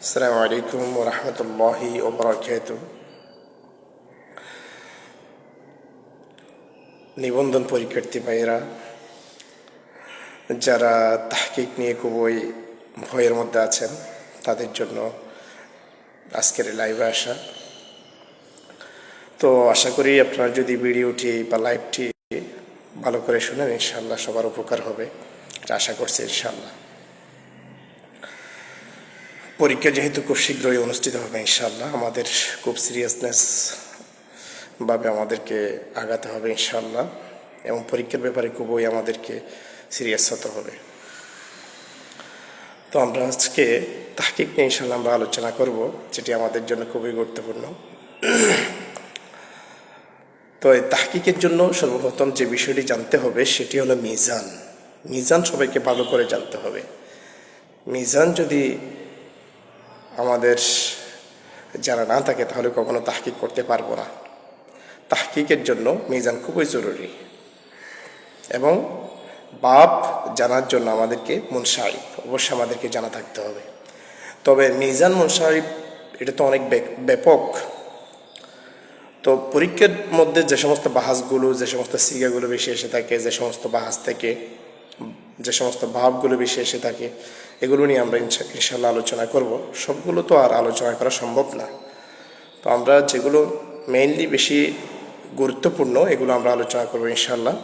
আসসালামু আলাইকুম ওয়া রাহমাতুল্লাহি ওয়া বারাকাতুহু। নিবন্ধন পরীক্ষার্থী ভাইয়েরা, যারা তাহকিক নিয়ে খুবই ভয়ের মধ্যে আছেন, তাদের জন্য আজকের লাইভে আসা। তো আশা করি আপনারা যদি ভিডিওটি বা লাইভটি ভালো করে শুনেন, ইনশাআল্লাহ সবার উপকার হবে, এটা আশা করছি ইনশাআল্লাহ। পরীক্ষা যেহেতু খুব শীঘ্রই অনুষ্ঠিত হবে ইনশাআল্লাহ, আমাদের খুব সিরিয়াসনেস ভাবে আমাদেরকে আগাতে হবে ইনশাআল্লাহ, এবং পরীক্ষার ব্যাপারে খুবই আমাদেরকে সিরিয়াস হতে হবে। তো আমরা আজকে তাহকিক নিয়ে ইনশাআল্লাহ আমরা আলোচনা করব, যেটি আমাদের জন্য খুবই গুরুত্বপূর্ণ। তো এই তাহকিকের জন্য সর্বপ্রথম যে বিষয়টি জানতে হবে সেটি হলো মিজান। মিজান সবাইকে ভালো করে জানতে হবে। মিজান যদি আমাদের জানা না থাকে তাহলে কখনো তাহকিক করতে পারবো না। তাহকিকের জন্য মিজান খুবই জরুরি, এবং বাব জানার জন্য আমাদেরকে মুনসাইব অবশ্যই আমাদেরকে জানা থাকতে হবে। তবে মিজান মুনসাইব এটা তো অনেক ব্যাপক। তো পরীক্ষার মধ্যে যে সমস্ত বাহাসগুলো, যে সমস্ত সিগাগুলো বেশি এসে থাকে, যে সমস্ত বাহাস থেকে যে সমস্ত ভাবগুলো বেশি এসে থাকে, এগুলো নিয়ে আমরা ইনশাল্লাহ আলোচনা করব। সবগুলো তো আর আলোচনা করা সম্ভব না। তো আমরা যেগুলো মেইনলি বেশি গুরুত্বপূর্ণ এগুলো আমরা আলোচনা করবো ইনশাল্লাহ।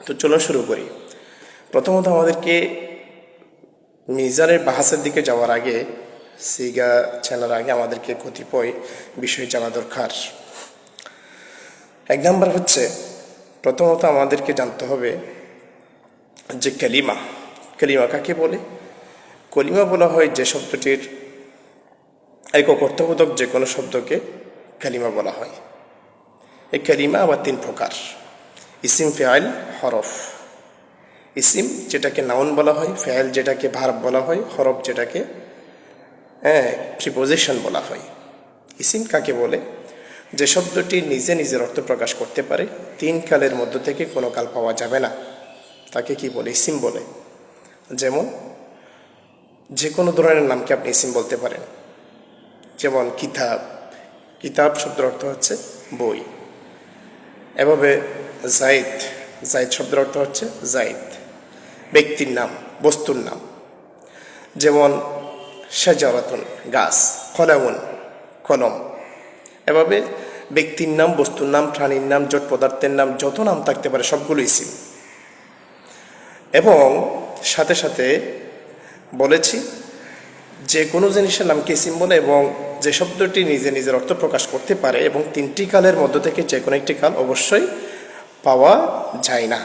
তো চলো শুরু করি। প্রথমত আমাদেরকে মিজানের বাহাসের দিকে যাওয়ার আগে, সিগা চেনার আগে আমাদেরকে কতিপয় বিষয় জানা দরকার। এক নম্বর হচ্ছে, প্রথমত আমাদেরকে জানতে হবে যে কালিমা কাকে বলে। কলিমা বলা হয় যে শব্দটির একক অর্থবোধক যে কোনো শব্দকে কালিমা বলা হয়। এই কালিমা আবার তিন প্রকার: ইসিম, ফেয়াইল, হরফ। ইসিম যেটাকে নাউন বলা হয়, ফেয়াইল যেটাকে ভার্ব বলা হয়, হরফ যেটাকে প্রিপোজিশন বলা হয়। ইসিম কাকে বলে? যে শব্দটি নিজে নিজের অর্থ প্রকাশ করতে পারে, তিন কালের মধ্য থেকে কোনো কাল পাওয়া যাবে না, তাকে কি বলে? ইসিম বলে। যেমন যে কোনো ধরনের নামকে আপনি ইসিম বলতে পারেন। যেমন কিতাব শব্দের অর্থ হচ্ছে বই। এভাবে জাইদ শব্দের অর্থ হচ্ছে জাইদ, ব্যক্তির নাম, বস্তুর নাম। যেমন শাজারাতুন গাছ, কলামুন কলম। এভাবে ব্যক্তির নাম, বস্তুর নাম, প্রাণীর নাম, জড় পদার্থের নাম, যত নাম থাকতে পারে সবগুলো ইসিম। এবং সাথে সাথে বলেছি যে কোনো জিনিসের নামকে ইসিম বলে, এবং যে শব্দটি নিজে নিজের অর্থ প্রকাশ করতে পারে এবং তিনটি কালের মধ্য থেকে যে কোনো একটি কাল অবশ্যই পাওয়া যায় না।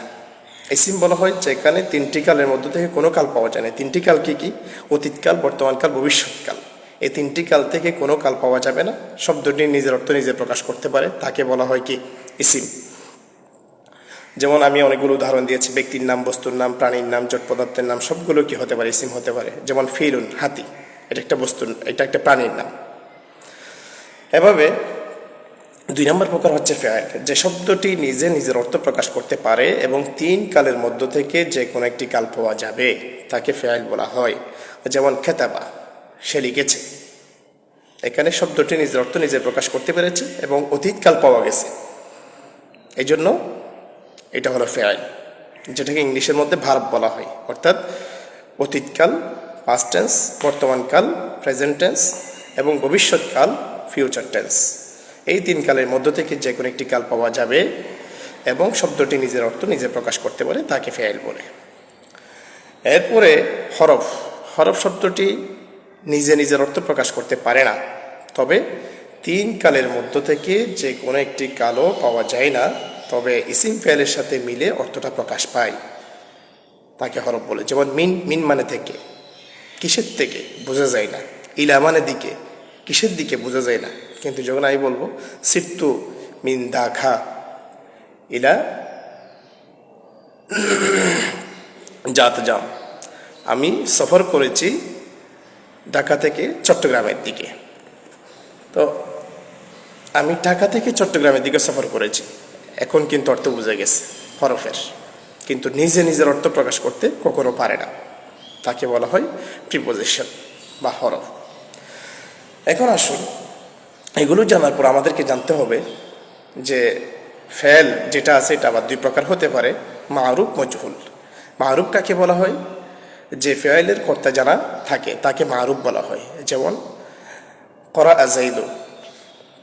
ইসিম বলা হয় যেখানে তিনটি কালের মধ্য থেকে কোনো কাল পাওয়া যায় না। তিনটি কাল কি কি? অতীতকাল, বর্তমানকাল, ভবিষ্যৎকাল। এই তিনটি কাল থেকে কোনো কাল পাওয়া যাবে না, শব্দটি নিজের অর্থ নিজে প্রকাশ করতে পারে, তাকে বলা হয় কি? ইসিম। যেমন আমি অনেকগুলো উদাহরণ দিয়েছি, ব্যক্তির নাম, বস্তুর নাম, প্রাণীর নাম, জড় পদার্থের নাম, সবগুলো কি হতে পারে? ইসিম হতে পারে। যেমন ফিলুন হাতি, এটা একটা বস্তু, এটা একটা প্রাণীর নাম। এভাবে দুই নম্বর প্রকার হচ্ছে ফেয়াইল, যে শব্দটি নিজে নিজের অর্থ প্রকাশ করতে পারে এবং তিন কালের মধ্য থেকে যে কোনো একটি কাল পাওয়া যাবে, তাকে ফেয়াইল বলা হয়। যেমন খেতাবা, সে লিখেছে। এখানে শব্দটি নিজের অর্থ নিজে প্রকাশ করতে পেরেছে এবং অতীতকাল পাওয়া গেছে, এই জন্য এটা হলো ফেয়াইল, যেটাকে ইংলিশের মধ্যে ভার্ব বলা হয়। অর্থাৎ অতীতকাল পাস্ট টেন্স, বর্তমানকাল প্রেজেন্ট টেন্স, এবং ভবিষ্যৎকাল ফিউচার টেন্স। এই তিন কালের মধ্য থেকে যে কোনো একটি কাল পাওয়া যাবে এবং শব্দটি নিজের অর্থ নিজে প্রকাশ করতে পারে, তাকে ফেয়াইল বলে। এরপরে হরফ শব্দটি নিজে নিজের অর্থ প্রকাশ করতে পারে না, তবে তিন কালের মধ্য থেকে যে কোনো একটি কালও পাওয়া যায় না, তবে ইসিম ফেয়ালের সাথে মিলে অর্থটা প্রকাশ পায়, তাকে হরফ বলে। যেমন মিন মানে থেকে, কিসের থেকে বোঝা যায় না। ইলা মানে দিকে, কিসের দিকে বোঝা যায় না। কিন্তু যখন আমি বলবো সিট্টু মিন দাখা ইলা জাম, আমি সফর করেছি ঢাকা থেকে চট্টগ্রামের দিকে। তো আমি ঢাকা থেকে চট্টগ্রামের দিকে সফর করেছি, এখন কিন্তু অর্থ বুঝে গেছে হরফের, কিন্তু নিজে নিজের অর্থ প্রকাশ করতে কখনো পারে না, তাকে বলা হয় প্রিপোজিশন বা হরফ। এখন আসুন, এগুলো জানার পর আমাদেরকে জানতে হবে যে ফেল যেটা আছে এটা আবার দুই প্রকার হতে পারে, মারুফ, মজহুল। মারুফ কাকে বলা হয়? যে ফেলের কর্তা জানা থাকে তাকে মারুফ বলা হয়। যেমন করা জাইদুন,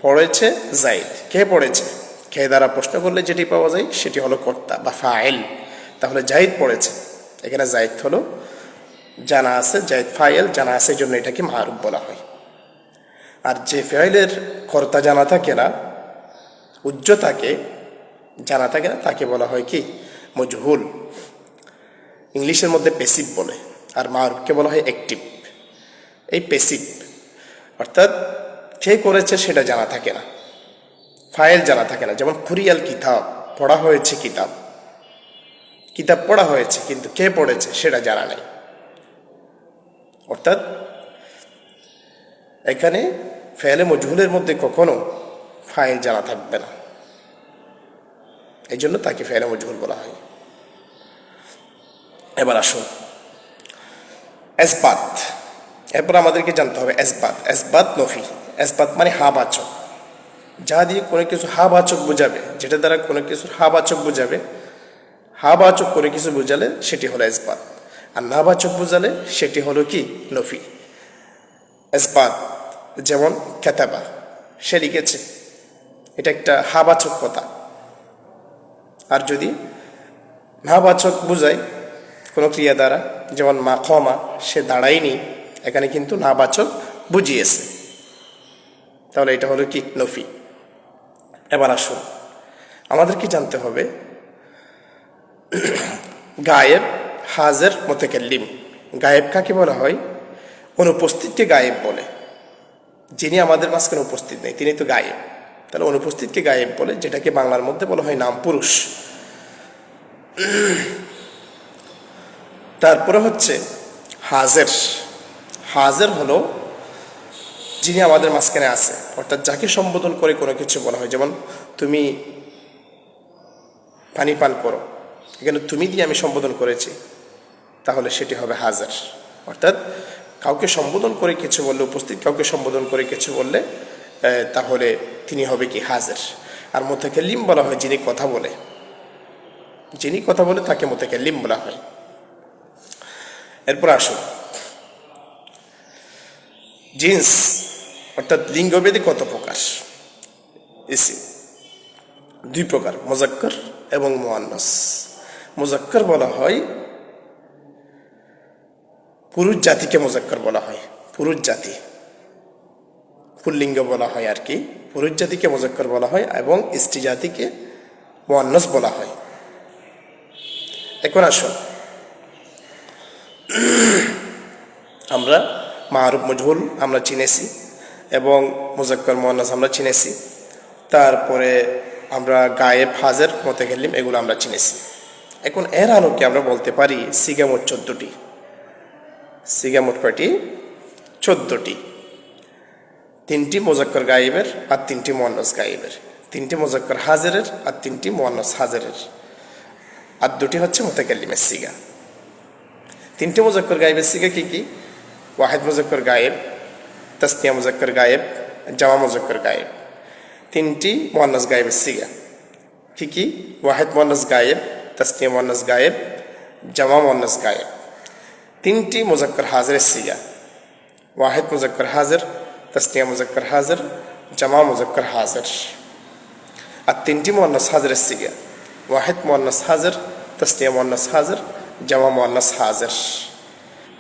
পড়েছে জাইদ। কে পড়েছে? কে দ্বারা প্রশ্ন করলে যেটি পাওয়া যায় সেটি হলো কর্তা বা ফাইল। তাহলে জাইদ পড়েছে, এখানে জাইদ হলো জানা আছে, জাইদ ফাইল জানা আছে, এই জন্য এটাকে মারুফ বলা হয়। আর যে ফেলের কর্তা জানা থাকে না, উচ্চতাকে জানা থাকে না, তাকে বলা হয় কি? মজহুল। ইংলিশের মধ্যে পেসিভ বলে, আর মারুফকে বলা হয় অ্যাক্টিভ। এই পেসিভ অর্থাৎ কে করেছে সেটা জানা থাকে না, ফাইল জানা থাকে না। যেমন কুরিয়াল কিতাব, পড়া হয়েছে কিতাব, কিতাব পড়া হয়েছে, কিন্তু কে পড়েছে সেটা জানা নেই। অর্থাৎ এখানে ফেলে মজহুলের মধ্যে কখনো ফাইল জানা থাকবে না, এই জন্য তাকে ফেলে মজহুল বলা হয়। এবার আসুন এসবাত। এরপর আমাদেরকে জানতে হবে এসবাত। এসবাত নফি। এসবাত মানে হাবাচক, যা দিয়ে কোনো কিছু হাবাচক বোঝাবে, যেটা দ্বারা কোনো কিছুর হাবাচক বোঝাবে, হাবাচক করে কিছু বোঝালে সেটি হলো এসবাত। আর নাবাচক বোঝালে সেটি হলো কি? নফি। এসবাত যেমন কেতাবা, সে লিখেছে, এটা একটা হাবাচক কথা। আর যদি নাবাচক বোঝায় কোনো ক্রিয়া দ্বারা, যেমন মা ক্ষমা, সে দাঁড়ায়নি, এখানে কিন্তু নাবাচক বুঝিয়েছে, তাহলে এটা হলো কি? নফি। এবার আসুন আমাদেরকে জানতে হবে গায়েব, হাজের, মুতাকাল্লিম। গায়েব কাকে বলা হয়? অনুপস্থিতকে গায়েব বলে। যিনি আমাদের মাঝখানে উপস্থিত নেই তিনি তো গায়েব, তাহলে অনুপস্থিতকে গায়েব বলে, যেটাকে বাংলার মধ্যে বলা হয় নাম পুরুষ। তারপরে হচ্ছে হাজের। হাজের হলো যিনি আমাদের মাঝখানে আছে, অর্থাৎ যাকে সম্বোধন করে কোনো কিছু বলা হয়। যেমন তুমি পানি পান করো, এখানে তুমি দিয়ে আমি সম্বোধন করেছি, তাহলে সেটি হবে হাজার। অর্থাৎ কাউকে সম্বোধন করে কিছু বললে, উপস্থিত কাউকে সম্বোধন করে কিছু বললে, তাহলে তিনি হবে কি? হাজার। আর মুতাকাল্লিম বলা হয় যিনি কথা বলে, যিনি কথা বলে তাকে মুতাকাল্লিম বলা হয়। এরপর আসুন জিন্স, অর্থাৎ লিঙ্গভেদে কত প্রকার? ইসিম দুই প্রকার, মুজাক্কার এবং মুআন্নাস। মুজাক্কার বলা হয় পুরুষ জাতিকে মুজাক্কার বলা হয়, পুরুষ জাতি, পুল্লিঙ্গ বলা হয় আর কি, পুরুষ জাতিকে মুজাক্কার বলা হয়, এবং স্ত্রী জাতিকে মুআন্নাস বলা হয়। এখন আসুন আমরা মারুফ, মজহুল আমরা চিনেছি, এবং মুজাক্কার, মুআন্নাস আমরা চিনেছি। তারপরে আমরা গায়েব, হাজের, মুতাকাল্লিম এগুলো আমরা চিনেছি। এখন এর আলোকে আমরা বলতে পারি সিগা মোট 14টি। সিগা মোট কয়টি? 14টি। 3টি মুজাক্কার গায়েবের আর 3টি মুআন্নাস গায়েবের, 3টি মুজাক্কার হাজেরের আর 3টি মুআন্নাস হাজেরের, আর 2টি হচ্ছে মুতাকাল্লিমের সিগা। 3টি মুজাক্কার গায়েবের সিগা কি কি? ওয়াহিদ মুজাক্কার গায়েব, তাসনিয়া মুজাক্কার গায়েব, জামা মুজাক্কার গায়েব। 3টি মুআন্নাস গায়েবের সিগা কি কি? ওয়াহিদ মুআন্নাস গায়েব, তাসনিয়া মুআন্নাস গায়েব, জামা মুআন্নাস গায়েব। 3টি মুজাক্কার হাজেরের সিগা ওয়াহিদ মুজাক্কার হাজের, তাসনিয়া মুজাক্কার হাজের, জামা মুজাক্কার হাজের। আর 3টি মুআন্নাস হাজেরের সিগা ওয়াহিদ মুআন্নাস হাজের, তাসনিয়া মুআন্নাস হাজের, জামা মুআন্নাস হাজের।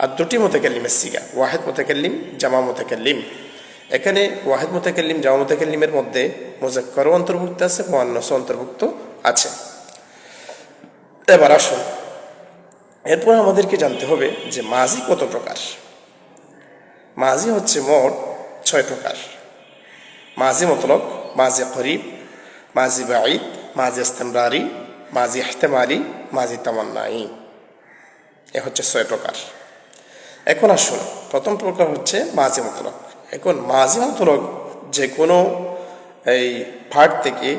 আর 2টি মুতাকাল্লিমের সিগা ওয়াহিদ মুতাকাল্লিম, জামা মুতাকাল্লিম। এখানে ওয়াহিদ মুতাকাল্লিম, জামা মুতাকাল্লিমের মধ্যে মুজাক্কারও অন্তর্ভুক্ত আছে, মুআন্নাসও অন্তর্ভুক্ত আছে। এবার আসুন এরপর আমাদেরকে জানতে হবে যে মাজি কত প্রকার। মাজি হচ্ছে মোট 6 প্রকার। মাজি মতলক, মাজি করিব, মাজি বাঈদ, মাজি ইস্তিমরারি, মাজি ইহতিমালি, মাজি তামান্নাই। এ হচ্ছে 6 প্রকার। এখন আসুন প্রথম প্রকার হচ্ছে মাজি মতলক। এখন মাজি মতলক যে কোনো এই পাঠ থেকে,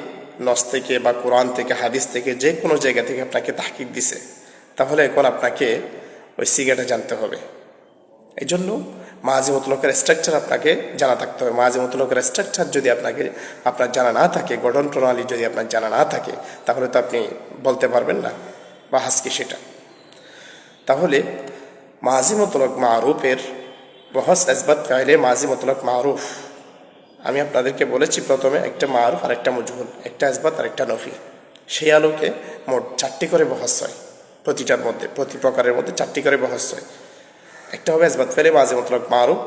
নস থেকে বা কোরআন থেকে, হাদিস থেকে, যে কোনো জায়গা থেকে আপনাকে তাহকিক দিছে, তাহলে এখন আপনাকে ওই সিগাটা জানতে হবে। এই জন্য মাজি মুতলকের স্ট্রাকচার আপনাকে জানা থাকতে হবে। মাজি মুতলকের স্ট্রাকচার যদি আপনার জানা না থাকে, গঠন প্রণালী যদি আপনার জানা না থাকে, তাহলে তো আপনি বলতে পারবেন না বা হাসকি সেটা। তাহলে মাজি মুতলক মারুফের বহস ইসবাত ফাইলে মাজি মুতলক মারুফ, আমি আপনাদেরকে বলেছি প্রথমে একটা মারুফ আর একটা মজহুল, একটা ইসবাত আর একটা নফি। সেই আলোকে মোট 4টি করে বহস হয়, প্রতিটার মধ্যে, প্রতি প্রকারের মধ্যে 4টি করে বহস হয়। একটা হবে ইসবাত ফাইলে মাজি মুতলক মারুফ,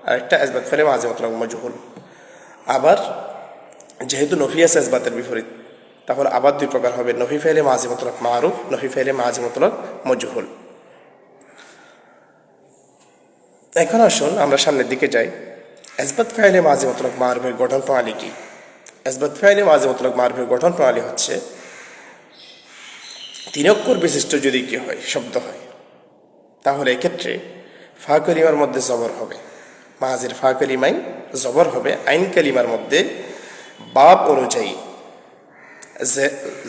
আর একটা ইসবাত ফাইলে মাজি মুতলক মজহুল। আবার যেহেতু নফি আছে ইসবাতের বিপরীত, তাহলে আবার 2 প্রকার হবে, নফি ফাইলে মাজি মুতলক মারুফ, নফি ফাইলে মাজি মুতলক মজহুল। এখন আসুন আমরা সামনের দিকে যাই। ইসবাত ফাইলে মাজি মুতলক মারুফের গঠন প্রণালী কি? ইসবাত ফাইলে মাজি মুতলক মারুফের গঠন প্রণালী হচ্ছে 3 অক্ষর বিশিষ্ট যদি কি হয়, শব্দ হয়, তাহলে এক্ষেত্রে ফা কালিমার মধ্যে জবর হবে, মাজির ফা কালিমায় জবর হবে। আইন কালিমার মধ্যে বাব অনুযায়ী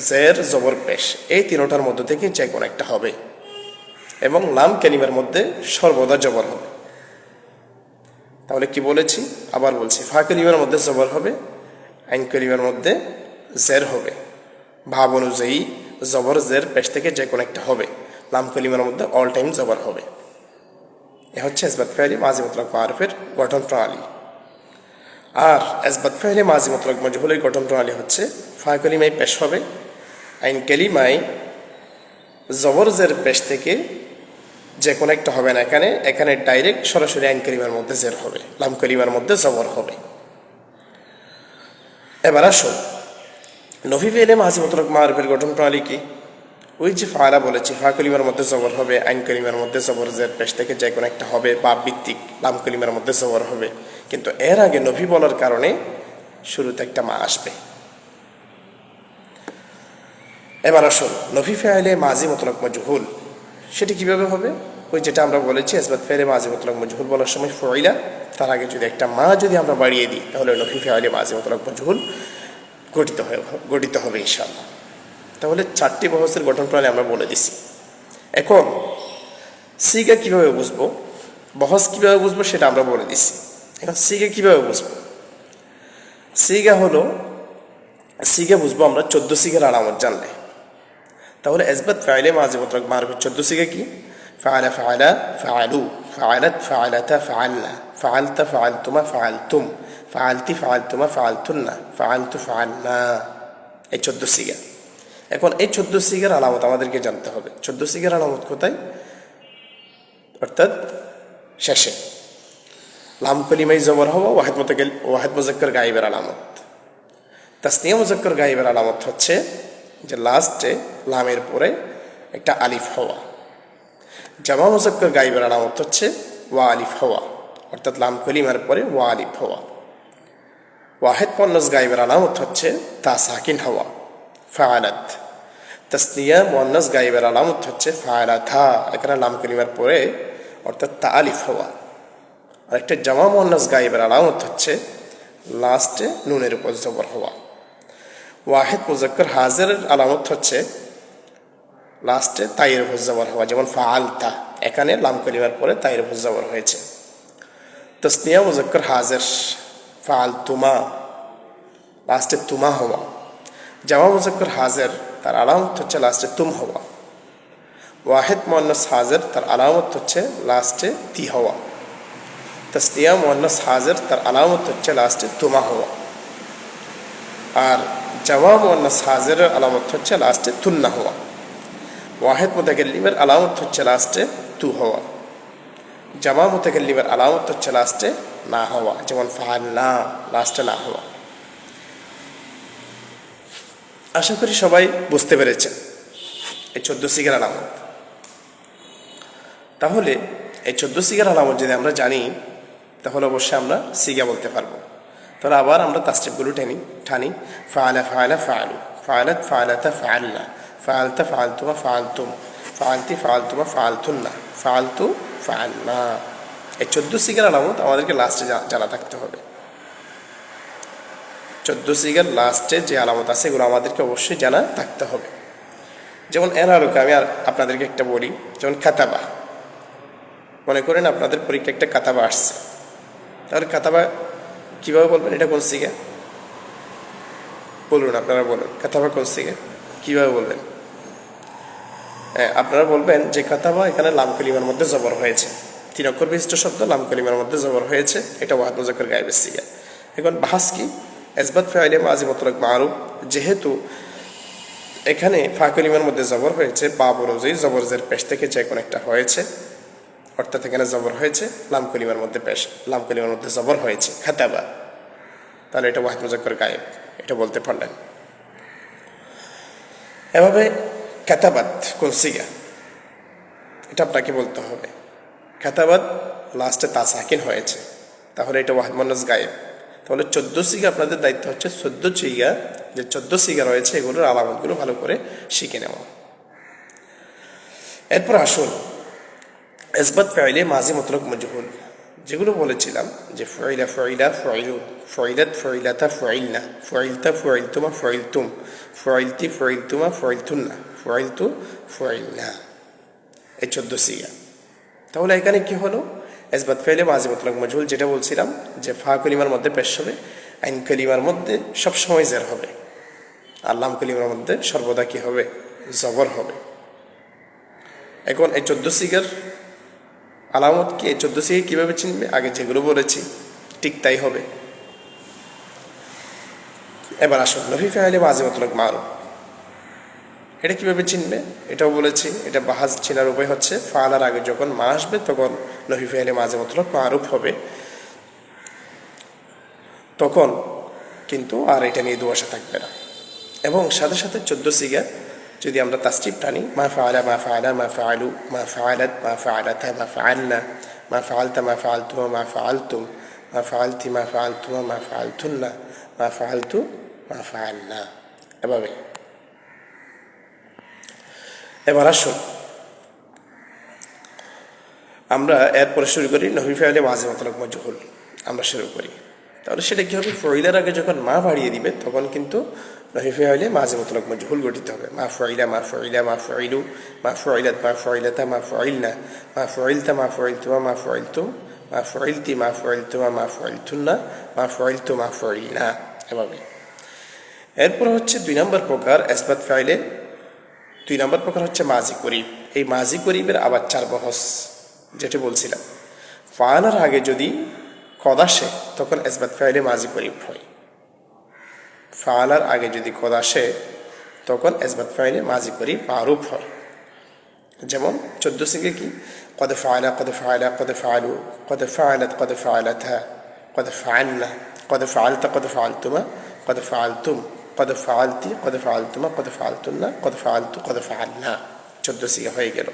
জের জবর পেশ, এই 3টার মধ্যে থেকে যে কোনো একটা হবে। এবং লাম কালিমার মধ্যে সর্বদা জবর হবে। তাহলে কি বলেছি, আবার বলছি, ফা কালিমার মধ্যে জবর হবে, আইন কালিমার মধ্যে জের হবে, ভাব অনুযায়ী জবর জের পেশ থেকে যে কোনো একটা হবে। লাম কালিমার মধ্যে অল টাইম জবর হবে। এ হচ্ছে ইসবাত ফাইলে মাজি মুতলক মারুফের গঠন প্রণালী। আর ইসবাত ফাইলে মাজি মুতলক মজহুলের গঠন প্রণালী হচ্ছে ফা কালিমায় পেশ হবে, আইন কালিমায় জবর জের পেশ থেকে যে কোনো একটা হবে না। এখানে ডাইরেক্ট সরাসরি আইন কালিমার মধ্যে জের হবে, লাম কালিমার মধ্যে জবর হবে। এবার আসুন নফি ফাইলে মাজি মুতলক মারুফের গঠন প্রণালী কি? ওই যে ফালা বলেছি, ফা কালিমার মধ্যে জবর হবে, আইন কালিমার মধ্যে জবর জের পেশ থেকে যে কোনো একটা হবে, বা ভিত্তিক লাম কালিমার মধ্যে জবর হবে। কিন্তু এর আগে নফি বলার কারণে শুরুতে একটা মা আসবে। এবার আসুন নফি ফাইলে মাজি মুতলক মজহুল, সেটি কিভাবে হবে? ওই যেটা আমরা বলেছি, ইসবাত ফাইলে মাজি মুতলক মজহুল বলার সময় ফাইলা, তার আগে যদি একটা মা যদি আমরা বাড়িয়ে দিই, তাহলে নফি ফাইলে মাজি মুতলক মজহুল গঠিত হবে ইনশাআল্লাহ। তাহলে 4টি বহসের গঠন প্রণালী আমরা বলে দিছি। এখন সিগা কিভাবে বুঝবো, বহস কিভাবে বুঝবো সেটা আমরা বলে দিছি। এখন সিগা কিভাবে বুঝবো? সিগা বুঝবো আমরা 14 সিগার আলামত জানলে। তাহলে ইসবাত ফাইলে মাজি মুতলক মারুফের 14 সিগা কি? ফাআলা ফাআলা ফাআলু, ফাআলাত ফাআলাতা ফাআলনা, ফাআলতা ফাআলতুমা ফাআলতুম, ফাআলতি ফাআলতুমা ফাআলতুন্না, ফাআলতু ফাআলনা। এই 14 সিগা। এখন এই 14 সিগার আলামত আমাদেরকে জানতে হবে। 14 সিগার আলামত কোথায়? অর্থাৎ শেষে লাম কালিমায় জবর হওয়া, ওয়াহিদ মুজাক্কার গায়েবের আলামত। তাসনিয়া মুজাক্কার গায়েবের আলামত হচ্ছে যে লাস্টে লামের পরে একটা আলিফ হওয়া। জামা মুজাক্কার গায়েবের আলামত হচ্ছে ওয়া আলিফ হওয়া, অর্থাৎ লাম কালিমার পরে ওয়া আলিফ হওয়া। ওয়াহিদ মুন্নাস গায়েবের আলামত হচ্ছে তা সাকিন হওয়া, ফাআলাত। তাসনিয়া মুন্নাস গায়েবের আলামত হচ্ছে ফাআলাথা, এখানে লাম কালিমার পরে অর্থাৎ তা আলিফ হওয়া। আর একটা জামা মুন্নাস গায়েবের আলামত হচ্ছে লাস্টে নুনের উপর জবর হওয়া। ওয়াহিদ মুজাক্কার হাজিরের আলামত হচ্ছে লাস্টে তাইয়ের উপর জবর হওয়া, যেমন ফাআলতা, এখানে লাম কালিমার পরে তাইয়ের উপর জবর হয়েছে। তাসনিয়া মুজাক্কার হাজির ফাআলতুমা, লাস্টে তুমা হওয়া। জামা মুজাক্কার হাজির তার আলামত হচ্ছে লাস্টে তুম হওয়া। ওয়াহিদ মুন্নাস হাজির তার আলামত হচ্ছে লাস্টে তি হওয়া। তাসনিয়া মুন্নাস হাজির তার আলামত হচ্ছে লাস্টে তুমা হওয়া। আর জামা মুন্নাস হাজিরের আলামত হচ্ছে লাস্টে তুন্না হওয়া। ওয়াহিদ মুতাকাল্লিমের আলামত হচ্ছে লাস্টে তু হওয়া। জামা মুতাকাল্লিমের আলামত হচ্ছে লাস্টে না হওয়া, যেমন ফাআলনা, লাস্টে না হওয়া। আশা করি সবাই বুঝতে পেরেছেন এই 14 সিগার আলামত। তাহলে এই 14 সিগার আলামত যদি আমরা জানি, তাহলে অবশ্যই আমরা সিগা বলতে পারবো। তাহলে আবার আমরা তাসরিফগুলো ঠানি। ফাআলা ফাআলা ফাআলু, ফাআলাত ফাআলাতা ফাআলনা, ফাআলতা ফাআলতুমা ফাআলতুম, ফাআলতি ফাআলতুমা ফাআলতুন্না, ফাআলতু ফাআলনা। এই 14 সিগার আলামত আমাদেরকে লাস্টে জানা থাকতে হবে। 14 সিগার লাস্টে যে আলামত আছে এগুলো আমাদেরকে অবশ্যই জানা থাকতে হবে। যেমন এর আলোকে আমি আপনাদেরকে একটা বলি, যেমন খাতাবা, মনে করেন আপনাদের পরীক্ষা একটা কাতাবা আসছে, তাহলে কাতাবা কীভাবে বলবেন? এটা কোন সিগা? বলুন, আপনারা বলুন, কাতাবা কোন সিগা, কীভাবে বলবেন? আপনারা বলবেন যে কাতাবা এখানে লাম কালিমার মধ্যে জবর হয়েছে, 3 অক্ষর বিশিষ্ট শব্দ লাম কালিমার মধ্যে জবর হয়েছে, এটা ওয়াহিদ মুজাক্কার গায়েবের সিগা। এখন বাহাস কি? ইসবাত ফাইলে মাজি মুতলাক মারুফ, যেহেতু এখানে ফা কালিমার মধ্যে জবর হয়েছে, বা বরজই জবরজের পেশ থেকে যে কোনো একটা হয়েছে, অর্থাৎ এখানে জবর হয়েছে লাম কালিমার মধ্যে পেশ, লাম কালিমার মধ্যে জবর হয়েছে খাতাবা, তাহলে এটা ওয়াহিদ মুজাক্কার গায়েব, এটা বলতে পারলেন। এভাবে কাতাবাত কোন সিগা, এটা আপনাকে বলতে হবে। কাতাবাত লাস্টে তা সাকিন হয়েছে, তাহলে এটা ওয়াহিদ মুন্নাস গায়েব। তাহলে 14 সিগা আপনাদের দায়িত্ব হচ্ছে 14 সিগা, যে 14 সিগা রয়েছে এগুলোর আলামতগুলো ভালো করে শিখে নেওয়া। এরপর আসুন ইসবাত ফাইলে মাজি মুতলাক মজহুল, যেগুলো বলেছিলাম যে ফাইলা ফাইলা ফাইলু, ফাইলাত ফাইলাতা ফাইলনা, ফাইলতা ফাইলতুমা ফাইলতুম, ফাইলতি ফাইলতুমা ফাইলতুন্না, ফাইলতু ফাইলনা, এই 14 সিগা। তাহলে এখানে কি হলো? ইসবাত ফাইলে মাজি মুতলাক মজহুল, যেটা বলছিলাম যে ফা কালিমার মধ্যে পেশ হবে, আইন কালিমার মধ্যে সবসময় জের হবে, আর লাম কালিমার মধ্যে সর্বদা কি হবে? জবর হবে। এখন এই 14 সিগার আলামত কি? এই 14 সিগা কীভাবে চিনবে? আগে যেগুলো বলেছি ঠিক তাই হবে। এবার আসুন নফি ফাইলে মাজি মুতলাক মারুফ, এটা কীভাবে চিনবে? এটাও বলেছি, এটা বাহাজ চেনার উপায় হচ্ছে ফালার আগে যখন মা আসবে তখন নফি ফাইলে মাজি মুতলাক মারুফ হবে, তখন কিন্তু আর এটা নিয়ে দুয়াশা থাকবে না। এবং সাথে সাথে 14 সিগা যদি আমরা তাসরিফ টানি, মা ফাআলা মা ফাআলা মা ফাআলু মা ফাআলাত মা ফাআলাতা মা ফাআলনা মা ফাআলতা মা ফাআলতুমা মা ফাআলতুম মা ফাআলতি মা ফাআলতুমা মা ফাআলতুন্না মা ফাআলতু মা ফাআলনা, এভাবে। এবার আসুন আমরা এরপরে শুরু করি নফি ফাইলে মাজি মুতলাক মজহুল, আমরা শুরু করি। তাহলে সেটা কী হবে? ফয়লার আগে যখন মা বাড়িয়ে দিবে তখন কিন্তু নফি ফাইলে মাজি মুতলাক মজহুল গঠিত হবে। মা ফাইলা মা ফাইলা মা ফাইলু মা ফাইলাত মা ফাইলাতা মা ফাইলনা মা ফাইলতা মা ফাইলতুমা মা ফাইলতুম মা ফাইলতি মা ফাইলতুমা মা ফাইলতুন্না মা ফাইলতু মা ফাইলনা, এভাবে। এরপর হচ্ছে 2 নম্বর প্রকার ইসবাত ফাইলে, 2 নম্বর প্রকার হচ্ছে মাজি করিব। এই মাজি করিবের আবার 4 বহস, যেটা বলছিলাম ফালার আগে যদি কদ আসে তখন ইসবাত ফাইলে মাজি করিব হয়। ফালার আগে যদি কদ আসে তখন ইসবাত ফাইলে মাজি করিব মারুফ হয়। যেমন 14 সিগে কি? কদ ফাআলা কদ ফাআলা কদ ফাআলু কদ ফাআলাত কদ ফাআলাতা কদ ফাআলনা কদ ফাআলতা কদ ফাআলতুমা কদ ফাআলতুম কদ ফাআলতি কদ ফাআলতুমা কদ ফাআলতুন্না কদ ফাআলতু কদ ফাআলনা, 14 সিগা হয়ে গেল।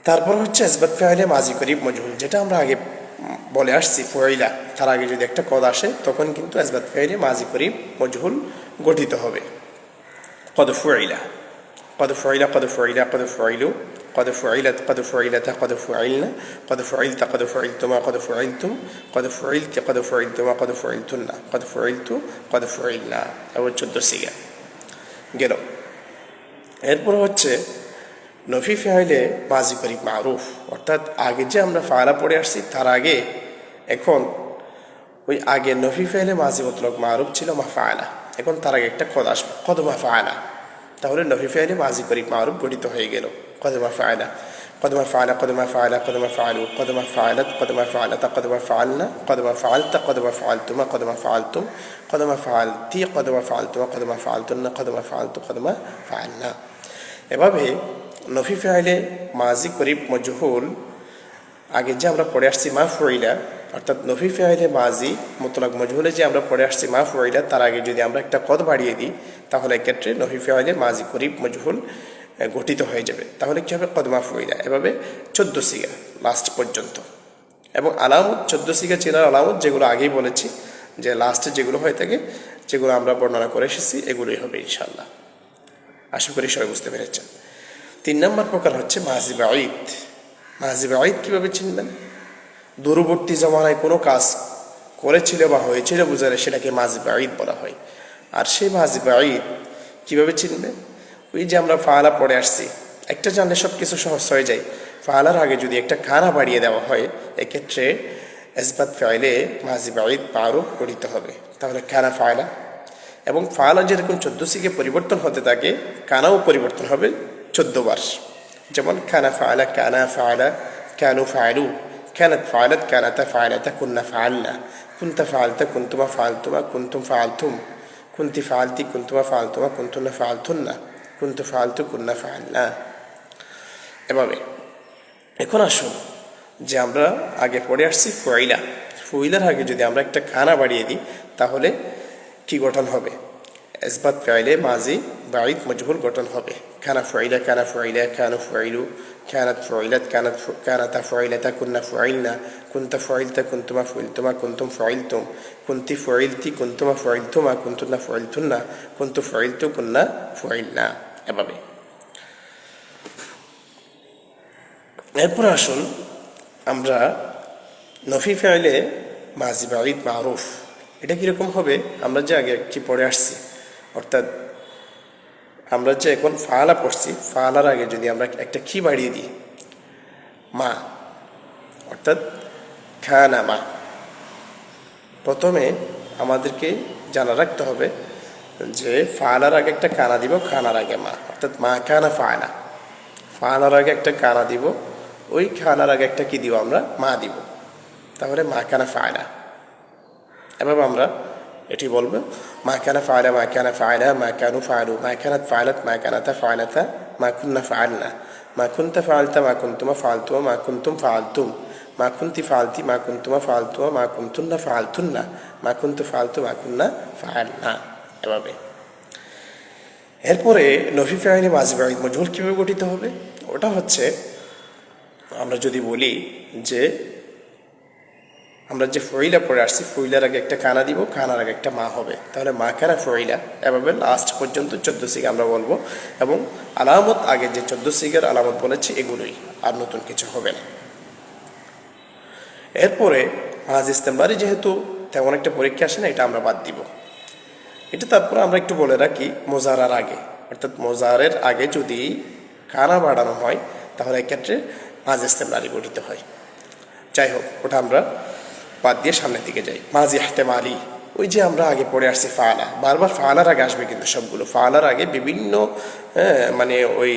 তারপর হচ্ছে ইসবাত ফাইলে মাজি করিব মজহুল, যেটা আমরা আগে বলে আসছি ফাইলা, তার আগে যদি একটা কদ আসে তখন কিন্তু ইসবাত ফাইলে মাজি করিব মজহুল গঠিত হবে। কদ ফাইলা কদ ফাইলা কদ ফাইলা কদ ফাইলু কদ ফাইলাত কদ ফাইলাতা কদ ফাইলনা কদ ফাইলতা কদ ফাইলতুমা কদ ফাইলতুম কদ ফাইলতি কদ ফাইলতুমা কদ ফাইলতুন্না কদ ফাইলতু কদ ফাইলনা, এবার 14 সিগা গেল। এরপর হচ্ছে নফি ফাইলে মাজি করিব মারুফ, অর্থাৎ আগে যে আমরা ফাআলা পড়ে আসছি তার আগে এখন ওই আগে নফি ফাইলে মাজি মুতলাক মারুফ ছিল মা ফাআলা, এখন তার আগে একটা কদ আসবে কদ মা ফাআলা, তাহলে নফি ফাইলে মাজি করিব মারুফ গঠিত হয়ে গেল। কদ মা ফাআলা কদ মা ফাআলা কদ মা ফাআলা কদ মা ফাআলু কদ মা ফাআলাত কদ মা ফাআলাতা কদ মা ফাআলনা কদ মা ফাআলতা কদ মা ফাআলতুমা কদ মা ফাআলতুম কদ মা ফাআলতি কদ মা ফাআলতুমা কদ মা ফাআলতুন্না কদ মা ফাআলতু কদ মা ফাআলনা, এভাবে নফি ফাইলে মাজি করিব মজহুল আগে যে আমরা পড়ে আসছি মা ফাইলা, অর্থাৎ নফি ফাইলে মাজি মুতলাক মজহুলে যে আমরা পড়ে আসছি মা ফাইলা, তার আগে যদি আমরা একটা কদ বাড়িয়ে দিই তাহলে এক্ষেত্রে নফি ফাইলে মাজি করিব মজহুল গঠিত হয়ে যাবে। তাহলে কী হবে? কদ মা ফাইলা, এভাবে 14 সিগা লাস্ট পর্যন্ত। এবং আলামত 14 সিগা চেনার আলামত যেগুলো আগেই বলেছি, যে লাস্টে যেগুলো হয়ে থাকে, যেগুলো আমরা বর্ণনা করে এসেছি, এগুলোই হবে ইনশাআল্লাহ। আশা করি সবাই বুঝতে পেরেছেন। 3 নম্বর প্রকার হচ্ছে মাজি বাঈদ। মাজি বাঈদ কীভাবে চিনবেন? দূরবর্তী জমানায় কোনো কাজ করেছিল বা হয়েছিল বুঝালে সেটাকে মাজি বাঈদ বলা হয়। আর সেই মাজি বাঈদ কীভাবে চিনবে? ওই যে আমরা ফাআলা পড়ে আসছি, একটা জানলে সব কিছু সহজ হয়ে যায়। ফালার আগে যদি একটা কানা বাড়িয়ে দেওয়া হয় এক্ষেত্রে ইসবাত ফাইলে মাজি বাঈদ মারুফ গঠিত হবে। তাহলে কানা ফায়লা এবং ফালা যেরকম 14 সিগে পরিবর্তন হতে থাকে কানাও পরিবর্তন হবে 14 বার। যেমন কানা ফায়লা, কানা ফায়লা, কানু ফায়লু, كانت فعلت كانتا فعلتا كنا فعلنا كنت فعلت كنتما فعلتما كنتم فعلتم كنت فعلتي كنتما فعلتما كنتن فعلتن كنت فعلت كنا فعلنا। এভাবে এখন আসুন যে আমরা আগে পড়ে আসছি ফুইলা, ফুইলার আগে যদি আমরা একটা কানা বাড়িয়ে দিই তাহলে কি গঠন হবে? ইসবাত ফাইলে মাজি বাঈদ মজহুল গঠন হবে। কানা ফুইলা, কানা ফুইলা, কানু ফুইলু, كانت فعلت كانتا فعلتا كنا فعلنا كنت فعلت كنتما فعلتما كنتم فعلتم كنت فعلتي كنتما فعلتما كنتن فعلتن كنت فعلت كنا فعلنا। এভাবে এরপর আসুন আমরা নফি ফাইলে মাজি বাঈদ মারুফ এটা কীরকম হবে? আমরা যে আগে কি পড়ে আসছি, অর্থাৎ আমরা যে এখন ফালা পড়ছি, ফালার আগে যদি আমরা একটা কি বাড়িয়ে দিই মা, অর্থাৎ খানা মা। প্রথমে আমাদেরকে জানা রাখতে হবে যে ফালার আগে একটা কানা দিব, খানার আগে মা, অর্থাৎ মা খানা ফায়লা। ফালার আগে একটা কানা দিব, ওই খানার আগে একটা কি দিব আমরা? মা দিব। তাহলে মা খানা ফায়লা। এভাবে আমরা এটি বলবো মা কানা ফায়লা, মা কানা ফায়লা, মা কানু ফায়লু, মা কানাত ফায়লাত, মা কানাতা ফায়লাতা, মা কুন্না ফায়লনা, মা কুনতা ফায়লতা, মা কুনতুমা ফায়লতুমা, মা কুনতুম ফায়লতুম, মা কুনতি ফায়লতি, মা কুনতুমা ফায়লতুমা, মা কুনতুন্না ফায়লতুন্না, মা কুনতু ফায়লতু, মা কুন্না ফায়লনা। এভাবে এরপরে নফি ফাইলে মাজি বাঈদ মজহুল কীভাবে গঠিত হবে? ওটা হচ্ছে আমরা যদি বলি যে আমরা যে ফইলা পড়ে আসছি, ফইলার আগে একটা কানা দিব, কানার আগে একটা মা হবে। তাহলে মা কানা ফইলা। এভাবে লাস্ট পর্যন্ত 14 সিগা আমরা বলবো এবং আলামত আগে যে 14 সিগার আলামত বলেছি এগুলোই, আর নতুন কিছু হবে না। এরপরে মাজ ইস্তেমরারি যেহেতু তেমন একটা পরীক্ষা আসে না, এটা আমরা বাদ দিব। এটা তারপরে আমরা একটু বলে রাখি মোজারার আগে, অর্থাৎ মোজারের আগে যদি কানা বাড়ানো হয় তাহলে এক্ষেত্রে মাজ ইস্তেমরারি গঠিত হয়। যাই হোক, ওটা আমরা বাদ দিয়ে সামনের দিকে যাই। মাজি ইহতেমালি, ওই যে আমরা আগে পড়ে আসছি ফালা, বারবার ফালার আগে আসবে কিন্তু সবগুলো। ফালার আগে বিভিন্ন মানে ওই